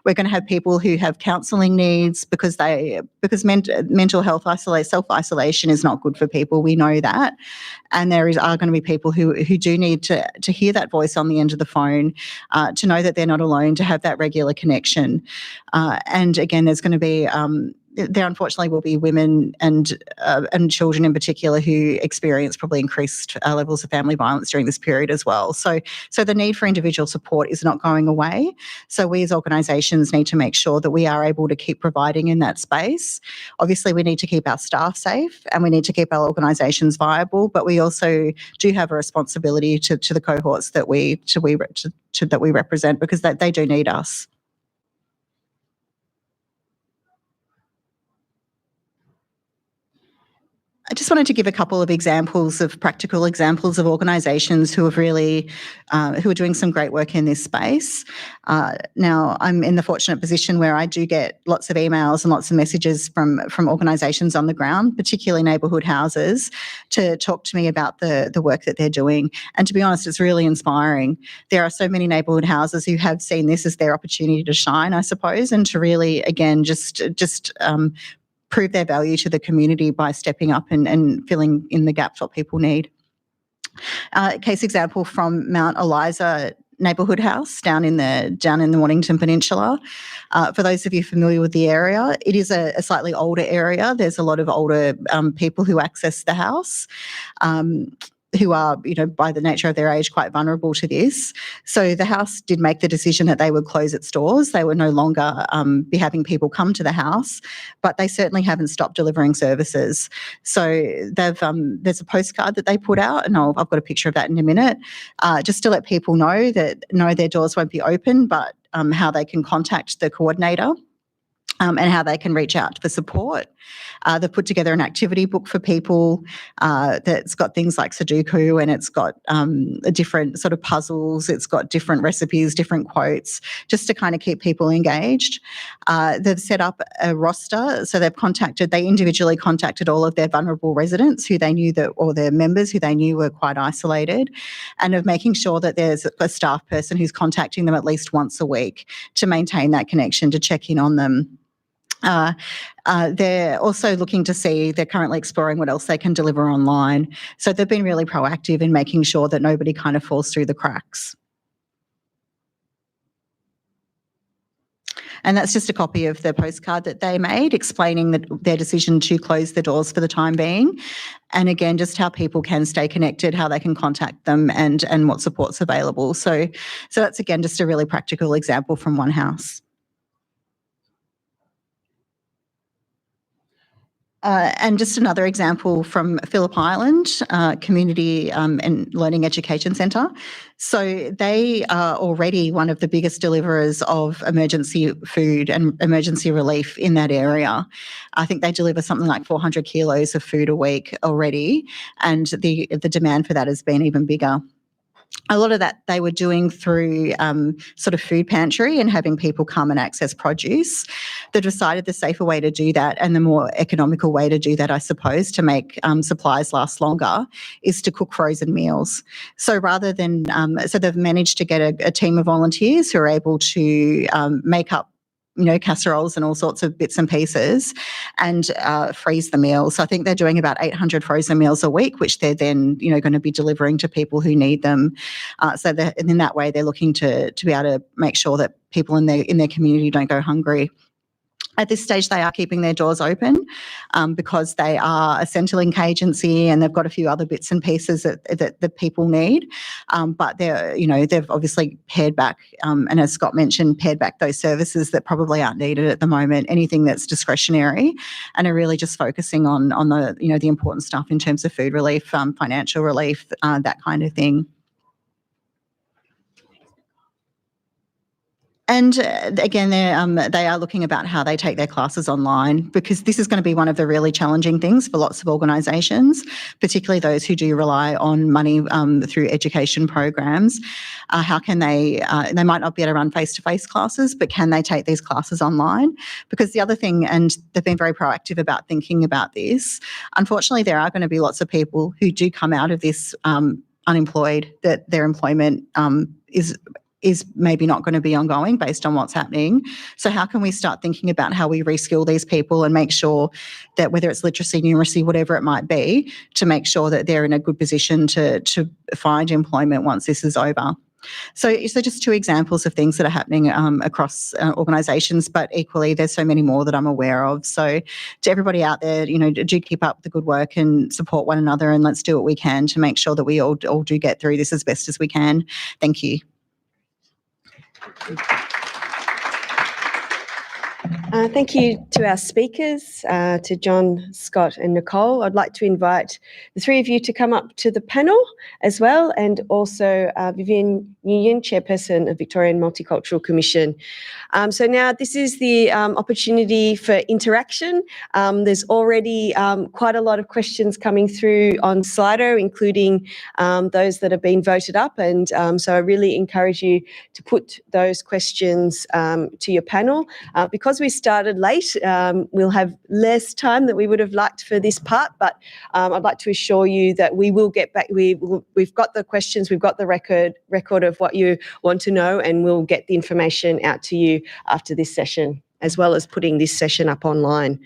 We're going to have people who have counselling needs because mental health self-isolation is not good for people. We know that. And are going to be people who do need to hear that voice on the end of the phone, to know that they're not alone, to have that regular connection. And again, there's going to be there unfortunately will be women and children in particular who experience probably increased levels of family violence during this period as well. So the need for individual support is not going away. So we as organisations need to make sure that we are able to keep providing in that space. Obviously, we need to keep our staff safe and we need to keep our organisations viable, but we also do have a responsibility to the cohorts that we represent, because they do need us. I just wanted to give a couple of practical examples of organisations who have really, who are doing some great work in this space. Now, I'm in the fortunate position where I do get lots of emails and lots of messages from organisations on the ground, particularly neighbourhood houses, to talk to me about the work that they're doing. And to be honest, it's really inspiring. There are so many neighbourhood houses who have seen this as their opportunity to shine, I suppose, and to really, again, just prove their value to the community by stepping up and filling in the gaps what people need. Case example from Mount Eliza neighbourhood house down in the Mornington Peninsula. For those of you familiar with the area, it is a slightly older area. There's a lot of older people who access the house. Who are, by the nature of their age, quite vulnerable to this. So the house did make the decision that they would close its doors. They would no longer be having people come to the house, but they certainly haven't stopped delivering services. So there's a postcard that they put out, and I've got a picture of that in a minute, just to let people know that their doors won't be open, but how they can contact the coordinator. and how they can reach out for support. They've put together an activity book for people that's got things like Sudoku, and it's got different sort of puzzles. It's got different recipes, different quotes, just to kind of keep people engaged. They've set up a roster. So they individually contacted all of their vulnerable residents who they knew or their members who they knew were quite isolated, and of making sure that there's a staff person who's contacting them at least once a week to maintain that connection, to check in on them. They're also looking to see, they're currently exploring what else they can deliver online. So they've been really proactive in making sure that nobody kind of falls through the cracks. And that's just a copy of the postcard that they made explaining their decision to close the doors for the time being. And again, just how people can stay connected, how they can contact them, and what support's available. So that's, again, just a really practical example from one house. And just another example from Phillip Island Community and Learning Education Centre. So they are already one of the biggest deliverers of emergency food and emergency relief in that area. I think they deliver something like 400 kilos of food a week already, and the demand for that has been even bigger. A lot of that they were doing through sort of food pantry and having people come and access produce. They decided the safer way to do that, and the more economical way to do that, I suppose, to make supplies last longer, is to cook frozen meals. So rather than, so they've managed to get a team of volunteers who are able to make up casseroles and all sorts of bits and pieces, and freeze the meals. So I think they're doing about 800 frozen meals a week, which they're then, going to be delivering to people who need them. So in that way, they're looking to be able to make sure that people in their community don't go hungry. At this stage, they are keeping their doors open because they are a Centrelink agency, and they've got a few other bits and pieces that people need. But they've obviously pared back, and as Scott mentioned, pared back those services that probably aren't needed at the moment, anything that's discretionary, and are really just focusing on the important stuff in terms of food relief, financial relief, that kind of thing. And again, they are looking about how they take their classes online, because this is going to be one of the really challenging things for lots of organisations, particularly those who do rely on money through education programs. How can they might not be able to run face-to-face classes, but can they take these classes online? Because the other thing, and they've been very proactive about thinking about this, unfortunately there are going to be lots of people who do come out of this unemployed, that their employment is maybe not going to be ongoing based on what's happening. So how can we start thinking about how we reskill these people and make sure that, whether it's literacy, numeracy, whatever it might be, to make sure that they're in a good position to find employment once this is over. So just two examples of things that are happening across organisations, but equally there's so many more that I'm aware of. So to everybody out there, do keep up the good work and support one another, and let's do what we can to make sure that we all do get through this as best as we can. Thank you. Thank you to our speakers, to John, Scott and Nicole. I'd like to invite the three of you to come up to the panel as well, and also Vivienne Nguyen, Chairperson of Victorian Multicultural Commission. So now this is the opportunity for interaction. There's already quite a lot of questions coming through on Slido, including those that have been voted up, and so I really encourage you to put those questions to your panel. Because we started late, we'll have less time that we would have liked for this part, but I'd like to assure you that we will get back. We've got the questions, we've got the record of what you want to know, and we'll get the information out to you after this session, as well as putting this session up online.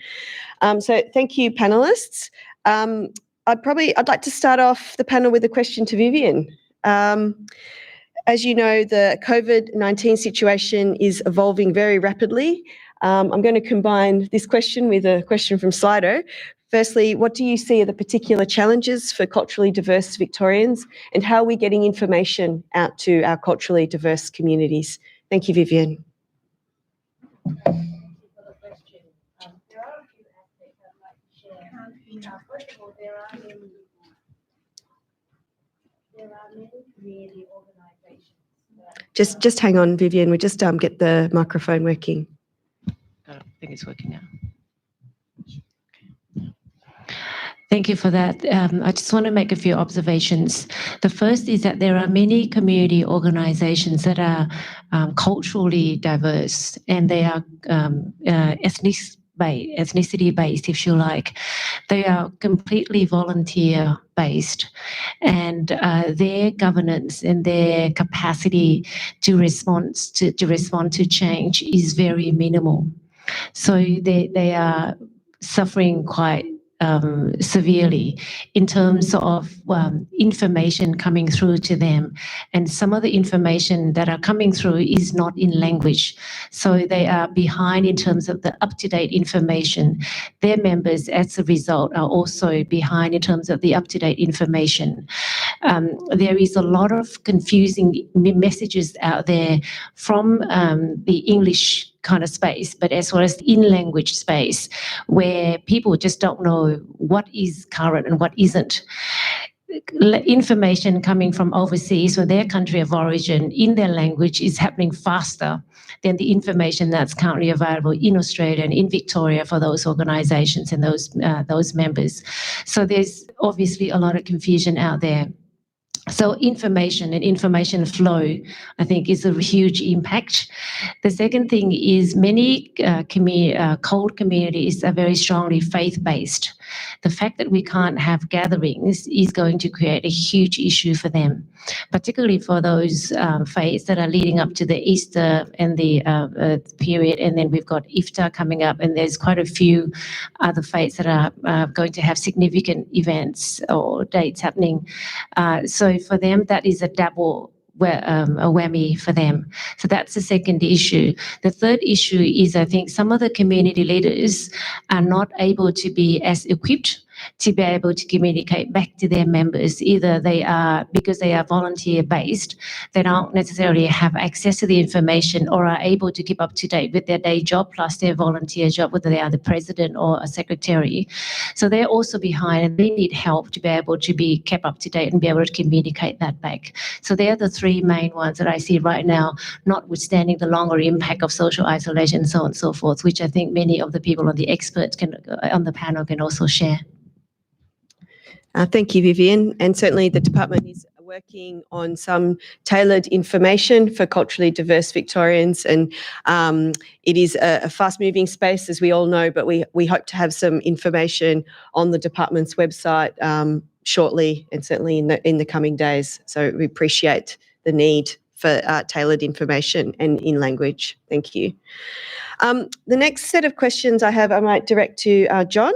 So thank you, panellists. I'd like to start off the panel with a question to Vivienne. As you know, the COVID-19 situation is evolving very rapidly. I'm going to combine this question with a question from Slido. Firstly, what do you see are the particular challenges for culturally diverse Victorians, and how are we getting information out to our culturally diverse communities? Thank you, Vivienne. Thank you for the question. There are a few aspects I'd like to share. First of all, there are many community organisations. Just hang on, Vivienne. We just get the microphone working. The think it's working now. Thank you for that. I just want to make a few observations. The first is that there are many community organizations that are culturally diverse, and they are ethnicity based, if you like. They are completely volunteer based, and their governance and their capacity to respond to change is very minimal. So they are suffering quite severely in terms of information coming through to them, and some of the information that are coming through is not in language, so they are behind in terms of the up-to-date information. Their members, as a result, are also behind in terms of the up-to-date information. There is a lot of confusing messages out there from the English kind of space, but as well as in language space, where people just don't know what is current and what isn't. Information coming from overseas or their country of origin in their language is happening faster than the information that's currently available in Australia and in Victoria for those organisations and those members. So there's obviously a lot of confusion out there. So information and information flow, I think, is a huge impact. The second thing is many cold communities are very strongly faith-based. The fact that we can't have gatherings is going to create a huge issue for them, particularly for those faiths that are leading up to the Easter and the period, and then we've got Iftar coming up, and there's quite a few other faiths that are going to have significant events or dates happening. So for them, that is a double a whammy for them. So that's the second issue. The third issue is, I think some of the community leaders are not able to be as equipped to be able to communicate back to their members. Either they are, because they are volunteer based, they don't necessarily have access to the information or are able to keep up to date with their day job plus their volunteer job, whether they are the president or a secretary. So they're also behind, and they need help to be able to be kept up to date and be able to communicate that back. So they're the three main ones that I see right now, notwithstanding the longer impact of social isolation and so on and so forth, which I think many of the people on the experts on the panel can also share. Thank you, Vivian. And certainly the department is working on some tailored information for culturally diverse Victorians. And it is a fast-moving space, as we all know, but we hope to have some information on the department's website shortly, and certainly in the coming days. So we appreciate the need for tailored information and in language. Thank you. The next set of questions I have, I might direct to John.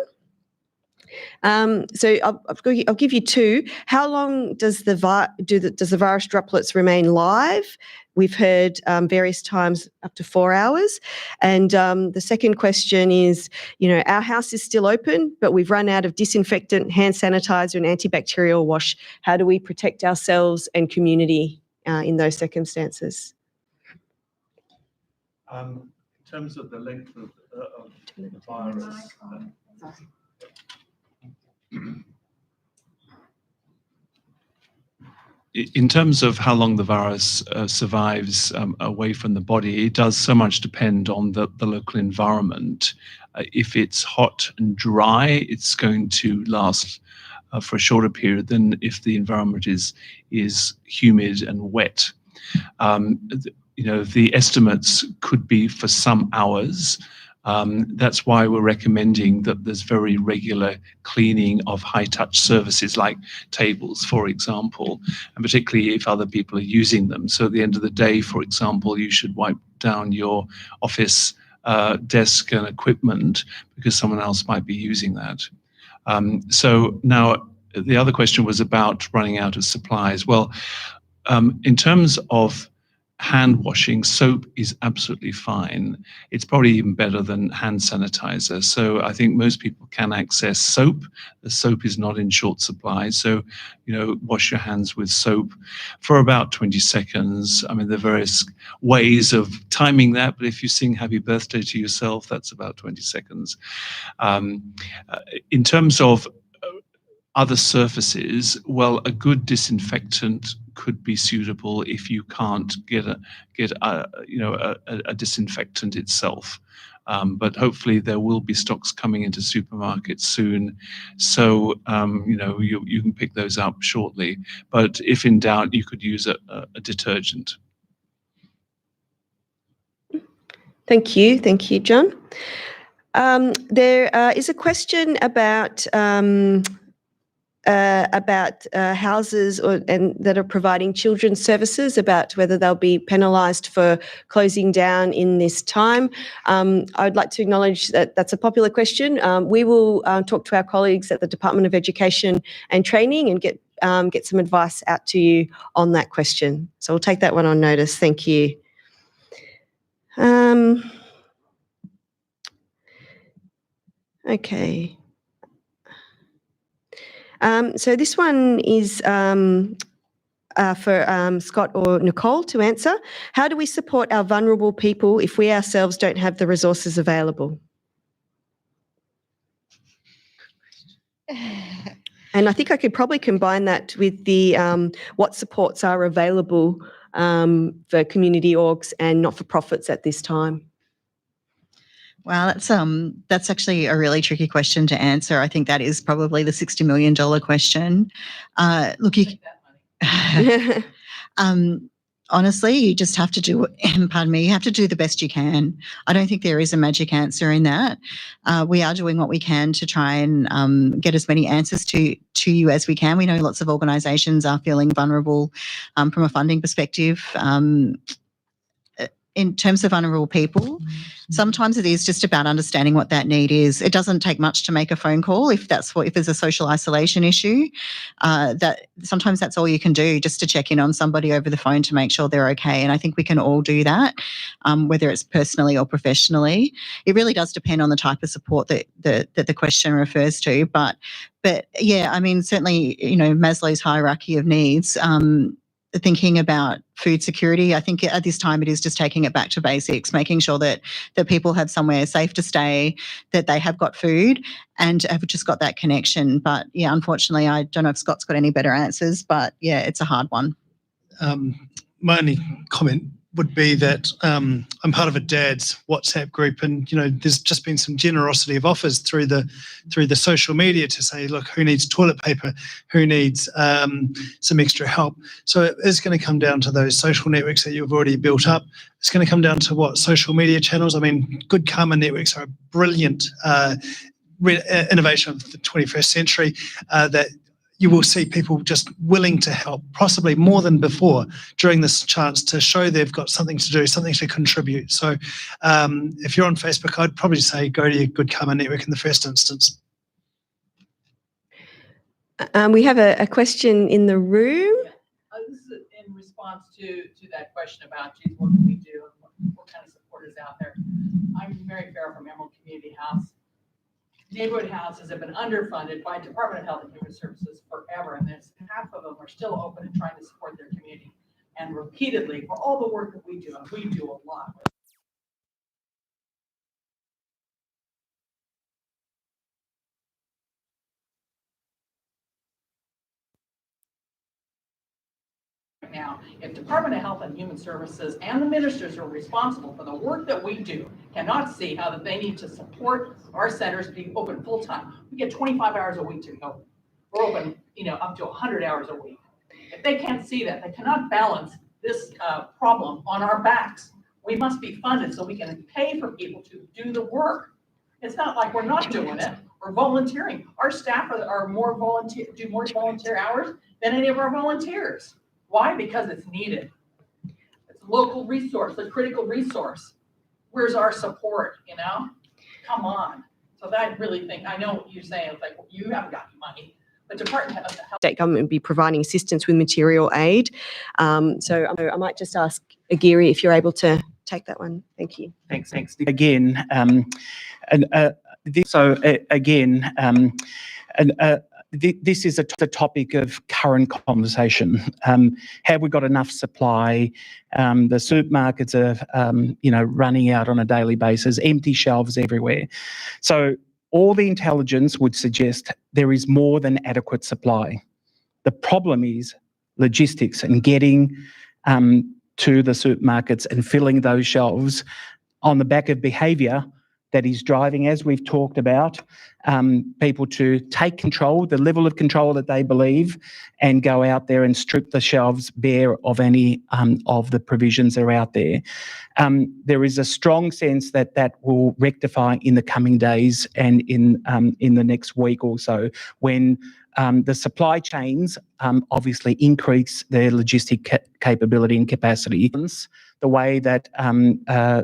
So I'll give you two. How long does the virus droplets remain live? We've heard various times up to 4 hours. And the second question is, our house is still open, but we've run out of disinfectant, hand sanitizer and antibacterial wash. How do we protect ourselves and community in those circumstances? In terms of the length of the virus, in terms of how long the virus survives away from the body, it does so much depend on the local environment. If it's hot and dry, it's going to last for a shorter period than if the environment is humid and wet. The estimates could be for some hours. That's why we're recommending that there's very regular cleaning of high-touch services like tables, for example, and particularly if other people are using them. So at the end of the day, for example, you should wipe down your office desk and equipment because someone else might be using that. So now the other question was about running out of supplies. Well, in terms of hand washing, soap is absolutely fine. It's probably even better than hand sanitizer. So I think most people can access soap. The soap is not in short supply. So, wash your hands with soap for about 20 seconds. I mean, there are various ways of timing that, but if you sing happy birthday to yourself, that's about 20 seconds. In terms of other surfaces, well, a good disinfectant could be suitable if you can't get a disinfectant itself. But hopefully there will be stocks coming into supermarkets soon. So, you can pick those up shortly. But if in doubt, you could use a detergent. Thank you, John. There is a question about houses that are providing children's services, about whether they'll be penalised for closing down in this time. I would like to acknowledge that that's a popular question. We will talk to our colleagues at the Department of Education and Training and get some advice out to you on that question. So we'll take that one on notice. Thank you. Okay. So this one is for Scott or Nicole to answer. How do we support our vulnerable people if we ourselves don't have the resources available? And I think I could probably combine that with the what supports are available for community orgs and not-for-profits at this time. Well, that's actually a really tricky question to answer. I think that is probably the $60 million question. Look, honestly, you just have to do, pardon me, you have to do the best you can. I don't think there is a magic answer in that. We are doing what we can to try and get as many answers to you as we can. We know lots of organisations are feeling vulnerable from a funding perspective. In terms of vulnerable people, sometimes it is just about understanding what that need is. It doesn't take much to make a phone call if there's a social isolation issue. That sometimes that's all you can do, just to check in on somebody over the phone to make sure they're okay. And I think we can all do that, whether it's personally or professionally. It really does depend on the type of support that the question refers to. But yeah, I mean, certainly, Maslow's hierarchy of needs. Thinking about food security, I think at this time it is just taking it back to basics, making sure that people have somewhere safe to stay, that they have got food and have just got that connection. But yeah, unfortunately, I don't know if Scott's got any better answers, but yeah, it's a hard one. My only comment would be that I'm part of a dad's WhatsApp group, and there's just been some generosity of offers through the social media to say, look, who needs toilet paper, who needs some extra help. So it is going to come down to those social networks that you've already built up. It's going to come down to what social media channels. I mean, Good Karma networks are a brilliant innovation of the 21st century that you will see people just willing to help, possibly more than before, during this chance to show they've got something to do, something to contribute. So if you're on Facebook, I'd probably say go to your Good Karma network in the first instance. We have a question in the room. This is in response to that question about, geez, what can we do and what kind of support is out there. I'm Mary Farrell from Emerald Community House. Neighborhood houses have been underfunded by Department of Health and Human Services forever, and there's half of them are still open and trying to support their community. And repeatedly, for all the work that we do, and we do a lot with now, if Department of Health and Human Services and the ministers who are responsible for the work that we do cannot see how that they need to support our centers being open full time. We get 25 hours a week to be open. We're open, up to 100 hours a week. If they can't see that, they cannot balance this problem on our backs. We must be funded so we can pay for people to do the work. It's not like we're not doing it. We're volunteering. Our staff are do more volunteer hours than any of our volunteers. Why? Because it's needed. It's a local resource, a critical resource. Where's our support, Come on. So that really I know what you're saying. It's like, well, you haven't got money. The Department of Health. State government would be providing assistance with material aid. So I might just ask Aguirre if you're able to take that one. Thank you. Thanks. Again, this is a topic of current conversation. Have we got enough supply? The supermarkets are, running out on a daily basis, empty shelves everywhere. So all the intelligence would suggest there is more than adequate supply. The problem is logistics and getting to the supermarkets and filling those shelves on the back of behaviour that is driving, as we've talked about, people to take control, the level of control that they believe, and go out there and strip the shelves bare of any of the provisions that are out there. There is a strong sense that that will rectify in the coming days and in the next week or so, when the supply chains obviously increase their logistic capability and capacity, the way that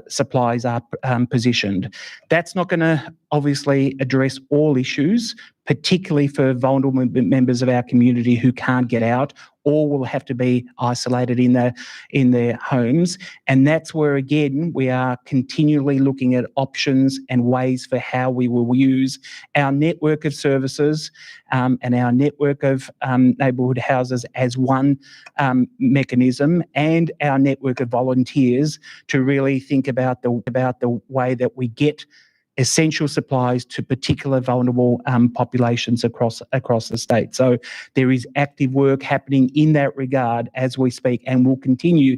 supplies are positioned. That's not going to obviously address all issues, particularly for vulnerable members of our community who can't get out or will have to be isolated in their homes. And that's where, again, we are continually looking at options and ways for how we will use our network of services and our network of neighbourhood houses as one mechanism, and our network of volunteers to really think about the way that we get essential supplies to particular vulnerable populations across the state. So there is active work happening in that regard as we speak, and will continue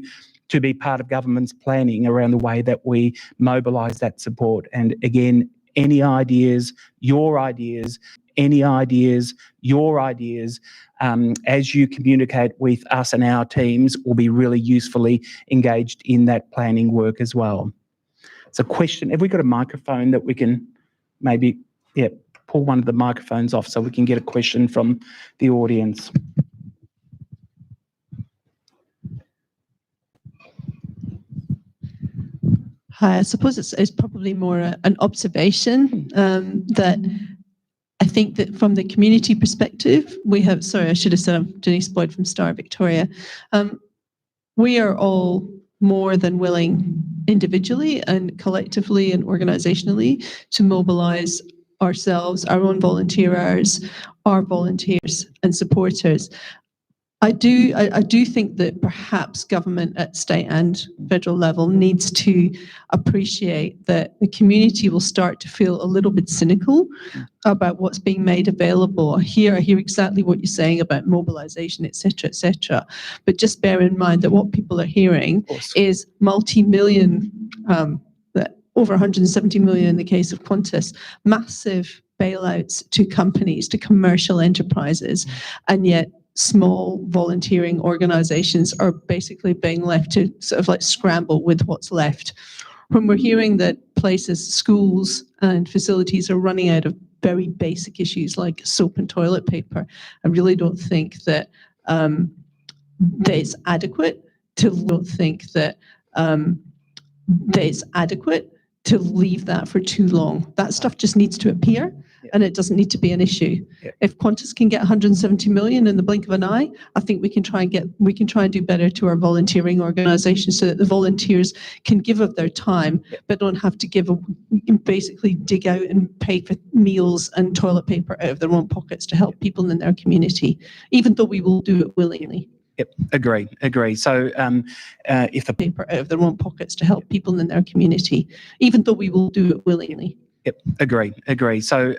to be part of government's planning around the way that we mobilise that support. And again, any ideas, your ideas, any ideas, your ideas, as you communicate with us and our teams, will be really usefully engaged in that planning work as well. It's a question. Have we got a microphone that we can maybe, pull one of the microphones off so we can get a question from the audience? Hi, I suppose it's probably more an observation that I think that from the community perspective, we have, sorry, I should have said I'm Denise Boyd from Star Victoria. We are all more than willing individually and collectively and organisationally to mobilise ourselves, our own volunteer hours, our volunteers and supporters. I do think that perhaps government at state and federal level needs to appreciate that the community will start to feel a little bit cynical about what's being made available. I hear exactly what you're saying about mobilisation, etc. But just bear in mind that what people are hearing is multi-million, over 170 million in the case of Qantas, massive bailouts to companies, to commercial enterprises, and yet small volunteering organisations are basically being left to sort of like scramble with what's left. When we're hearing that places, schools and facilities are running out of very basic issues like soap and toilet paper, I really don't think that it's adequate to leave that for too long. That stuff just needs to appear. And it doesn't need to be an issue. If Qantas can get 170 million in the blink of an eye, I think we can try and do better to our volunteering organisations so that the volunteers can give of their time, but don't have to basically dig out and pay for meals and toilet paper out of their own pockets to help people in their community, even though we will do it willingly. Yep, agree. So if the paper out of their own pockets to help people in their community, even though we will do it willingly. Yep, agree. So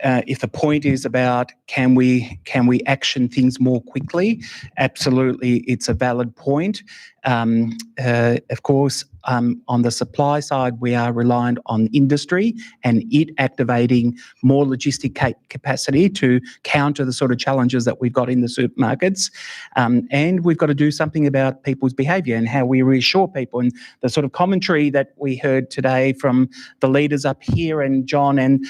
if the point is about can we action things more quickly, absolutely, it's a valid point. Of course, on the supply side, we are reliant on industry and it activating more logistic capacity to counter the sort of challenges that we've got in the supermarkets. And we've got to do something about people's behaviour and how we reassure people. And the sort of commentary that we heard today from the leaders up here and John and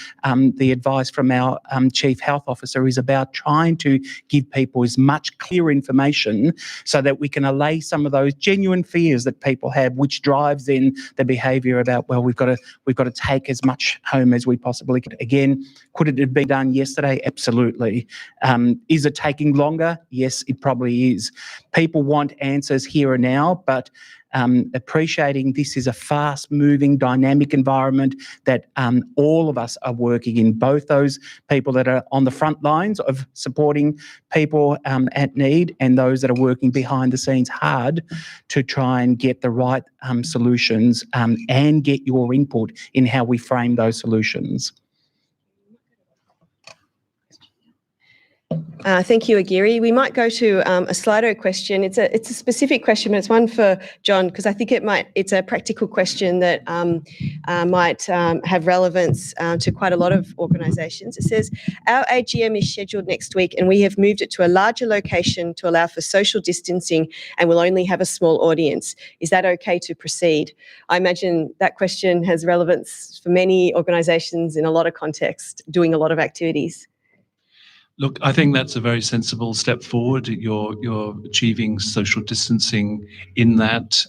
the advice from our Chief Health Officer is about trying to give people as much clear information so that we can allay some of those genuine fears that people have, which drives then the behaviour about, well, we've got to take as much home as we possibly can. Again, could it have been done yesterday? Absolutely. Is it taking longer? Yes, it probably is. People want answers here and now, but appreciating this is a fast-moving, dynamic environment that all of us are working in, both those people that are on the front lines of supporting people at need and those that are working behind the scenes hard to try and get the right solutions and get your input in how we frame those solutions. Thank you, Agiri. We might go to a Slido question. It's a specific question, but it's one for John, because I think it's a practical question that might have relevance to quite a lot of organisations. It says, our AGM is scheduled next week and we have moved it to a larger location to allow for social distancing and will only have a small audience. Is that okay to proceed? I imagine that question has relevance for many organisations in a lot of contexts, doing a lot of activities. Look, I think that's a very sensible step forward. You're achieving social distancing in that.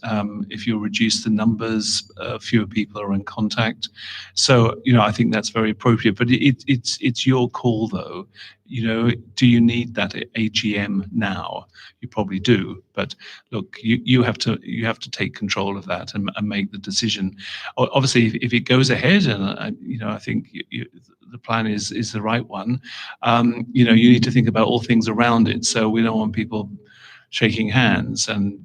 If you reduce the numbers, fewer people are in contact. So, I think that's very appropriate. But it's your call, though. Do you need that AGM now? You probably do. But look, you have to take control of that and make the decision. Obviously, if it goes ahead, and I think the plan is the right one. You need to think about all things around it. So we don't want people shaking hands and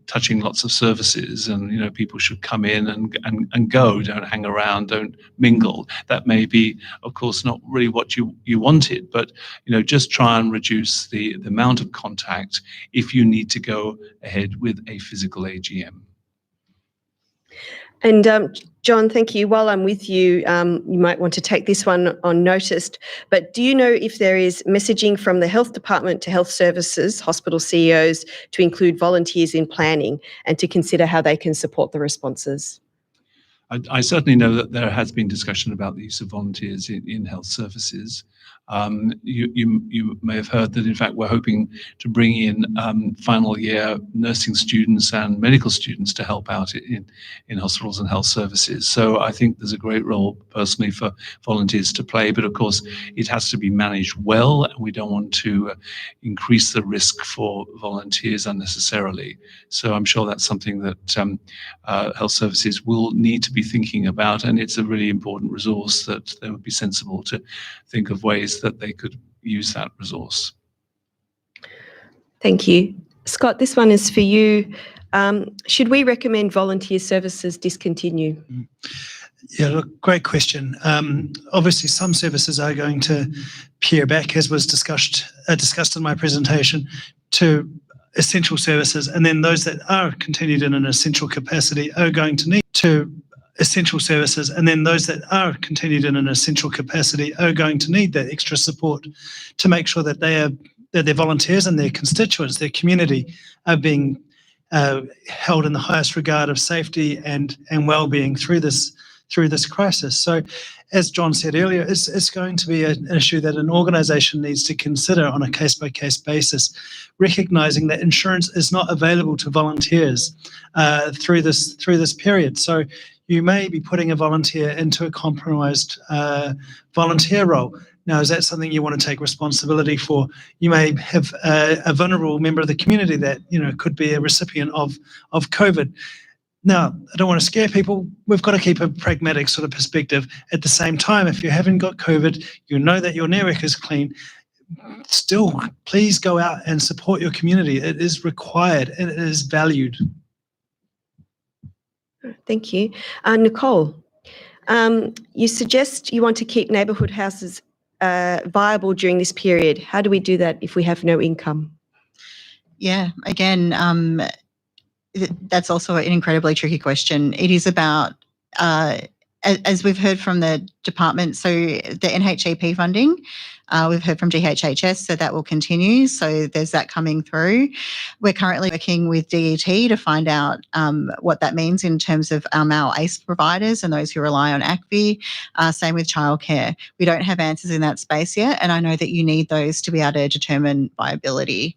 touching lots of services, and people should come in and go. Don't hang around. Don't mingle. That may be, of course, not really what you wanted, but just try and reduce the amount of contact if you need to go ahead with a physical AGM. And John, thank you. While I'm with you, you might want to take this one on notice, but do you know if there is messaging from the Health Department to health services, hospital CEOs, to include volunteers in planning and to consider how they can support the responses? I certainly know that there has been discussion about the use of volunteers in health services. You may have heard that, in fact, we're hoping to bring in final year nursing students and medical students to help out in hospitals and health services. So I think there's a great role personally for volunteers to play, but of course it has to be managed well, and we don't want to increase the risk for volunteers unnecessarily. So I'm sure that's something that health services will need to be thinking about, and it's a really important resource that they would be sensible to think of ways that they could use that resource. Thank you. Scott, this one is for you. Should we recommend volunteer services discontinue? Yeah, look, great question. Obviously, some services are going to pare back, as was discussed in my presentation, to essential services, and then those that are continued in an essential capacity are going to need to essential services, and then those that are continued in an essential capacity are going to need that extra support to make sure that their volunteers and their constituents, their community, are being held in the highest regard of safety and well-being through this crisis. So, as John said earlier, it's going to be an issue that an organisation needs to consider on a case-by-case basis, recognising that insurance is not available to volunteers through this period. So you may be putting a volunteer into a compromised volunteer role. Now, is that something you want to take responsibility for? You may have a vulnerable member of the community that could be a recipient of COVID. Now, I don't want to scare people. We've got to keep a pragmatic sort of perspective. At the same time, if you haven't got COVID, you know that your network is clean. Still, please go out and support your community. It is required and it is valued. Thank you. Nicole, you suggest you want to keep neighbourhood houses viable during this period. How do we do that if we have no income? Yeah, again, that's also an incredibly tricky question. It is about, as we've heard from the department, so the NHEP funding, we've heard from DHHS, so that will continue. So there's that coming through. We're currently working with DET to find out what that means in terms of our ACE providers and those who rely on ACVI. Same with childcare. We don't have answers in that space yet, and I know that you need those to be able to determine viability.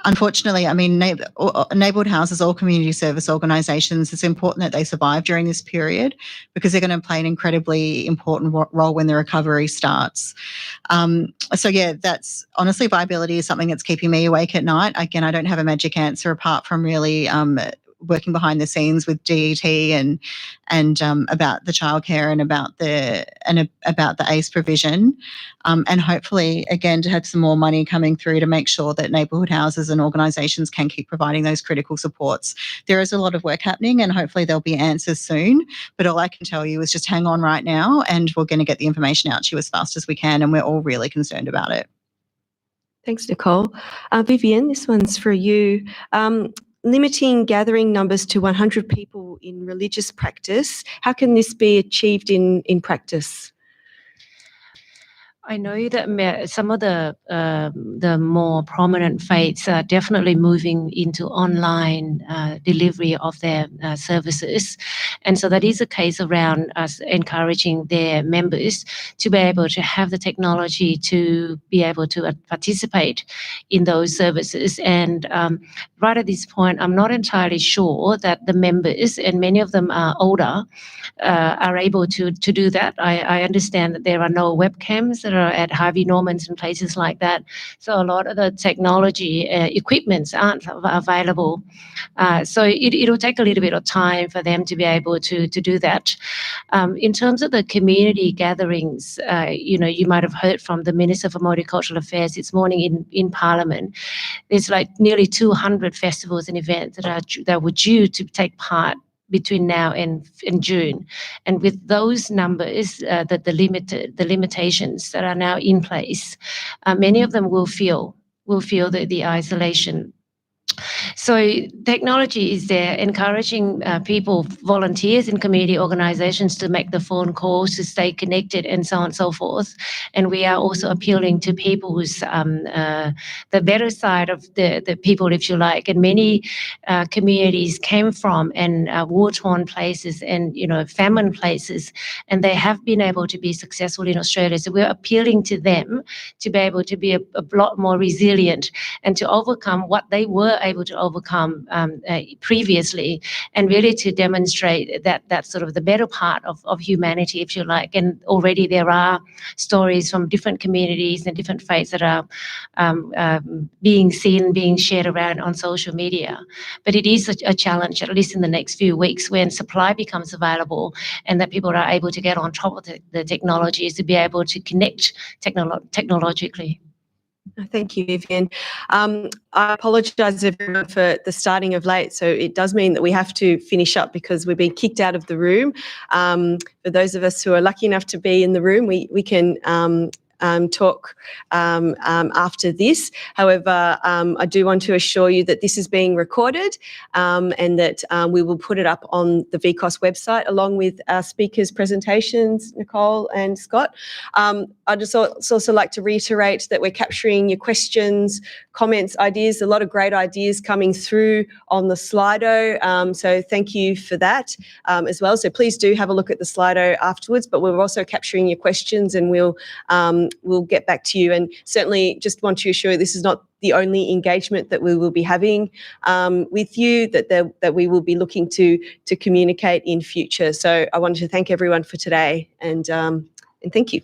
Unfortunately, I mean, neighbourhood houses, all community service organisations, it's important that they survive during this period because they're going to play an incredibly important role when the recovery starts. So yeah, that's honestly, viability is something that's keeping me awake at night. Again, I don't have a magic answer apart from really working behind the scenes with GET and about the childcare and about the ACE provision, and hopefully again to have some more money coming through to make sure that neighbourhood houses and organisations can keep providing those critical supports. There is a lot of work happening, and hopefully there'll be answers soon. But all I can tell you is just hang on right now, and we're going to get the information out to you as fast as we can, and we're all really concerned about it. Thanks, Nicole. Vivian, this one's for you. Limiting gathering numbers to 100 people in religious practice, how can this be achieved in practice? I know that some of the more prominent faiths are definitely moving into online delivery of their services, and so that is a case around us encouraging their members to be able to have the technology to be able to participate in those services. And right at this point, I'm not entirely sure that the members, and many of them are older, are able to do that. I understand that there are no webcams that are at Harvey Normans and places like that. So a lot of the technology equipments aren't available. So it'll take a little bit of time for them to be able to do that. In terms of the community gatherings, you might have heard from the Minister for Multicultural Affairs this morning in Parliament. There's like nearly 200 festivals and events that were due to take part between now and June, and with those numbers, the limitations that are now in place, many of them will feel the isolation. So technology is there, encouraging people, volunteers in community organisations to make the phone calls, to stay connected, and so on and so forth. And we are also appealing to people who's the better side of the people, if you like. And many communities came from and war-torn places and famine places, and they have been able to be successful in Australia. So we're appealing to them to be able to be a lot more resilient and to overcome what they were able to overcome previously, and really to demonstrate that sort of the better part of humanity, if you like. And already there are stories from different communities and different faiths that are being seen, being shared around on social media. But it is a challenge, at least in the next few weeks, when supply becomes available and that people are able to get on top of the technologies to be able to connect technologically. Thank you, Vivian. I apologise everyone for the starting of late. So it does mean that we have to finish up because we've been kicked out of the room. For those of us who are lucky enough to be in the room, we can talk after this. However, I do want to assure you that this is being recorded and that we will put it up on the VCOS website along with our speakers' presentations, Nicole and Scott. I'd just also like to reiterate that we're capturing your questions, comments, ideas, a lot of great ideas coming through on the Slido. So thank you for that as well. So please do have a look at the Slido afterwards, but we're also capturing your questions and we'll get back to you. And certainly just want to assure you this is not the only engagement that we will be having with you, that we will be looking to communicate in future. So I wanted to thank everyone for today and thank you.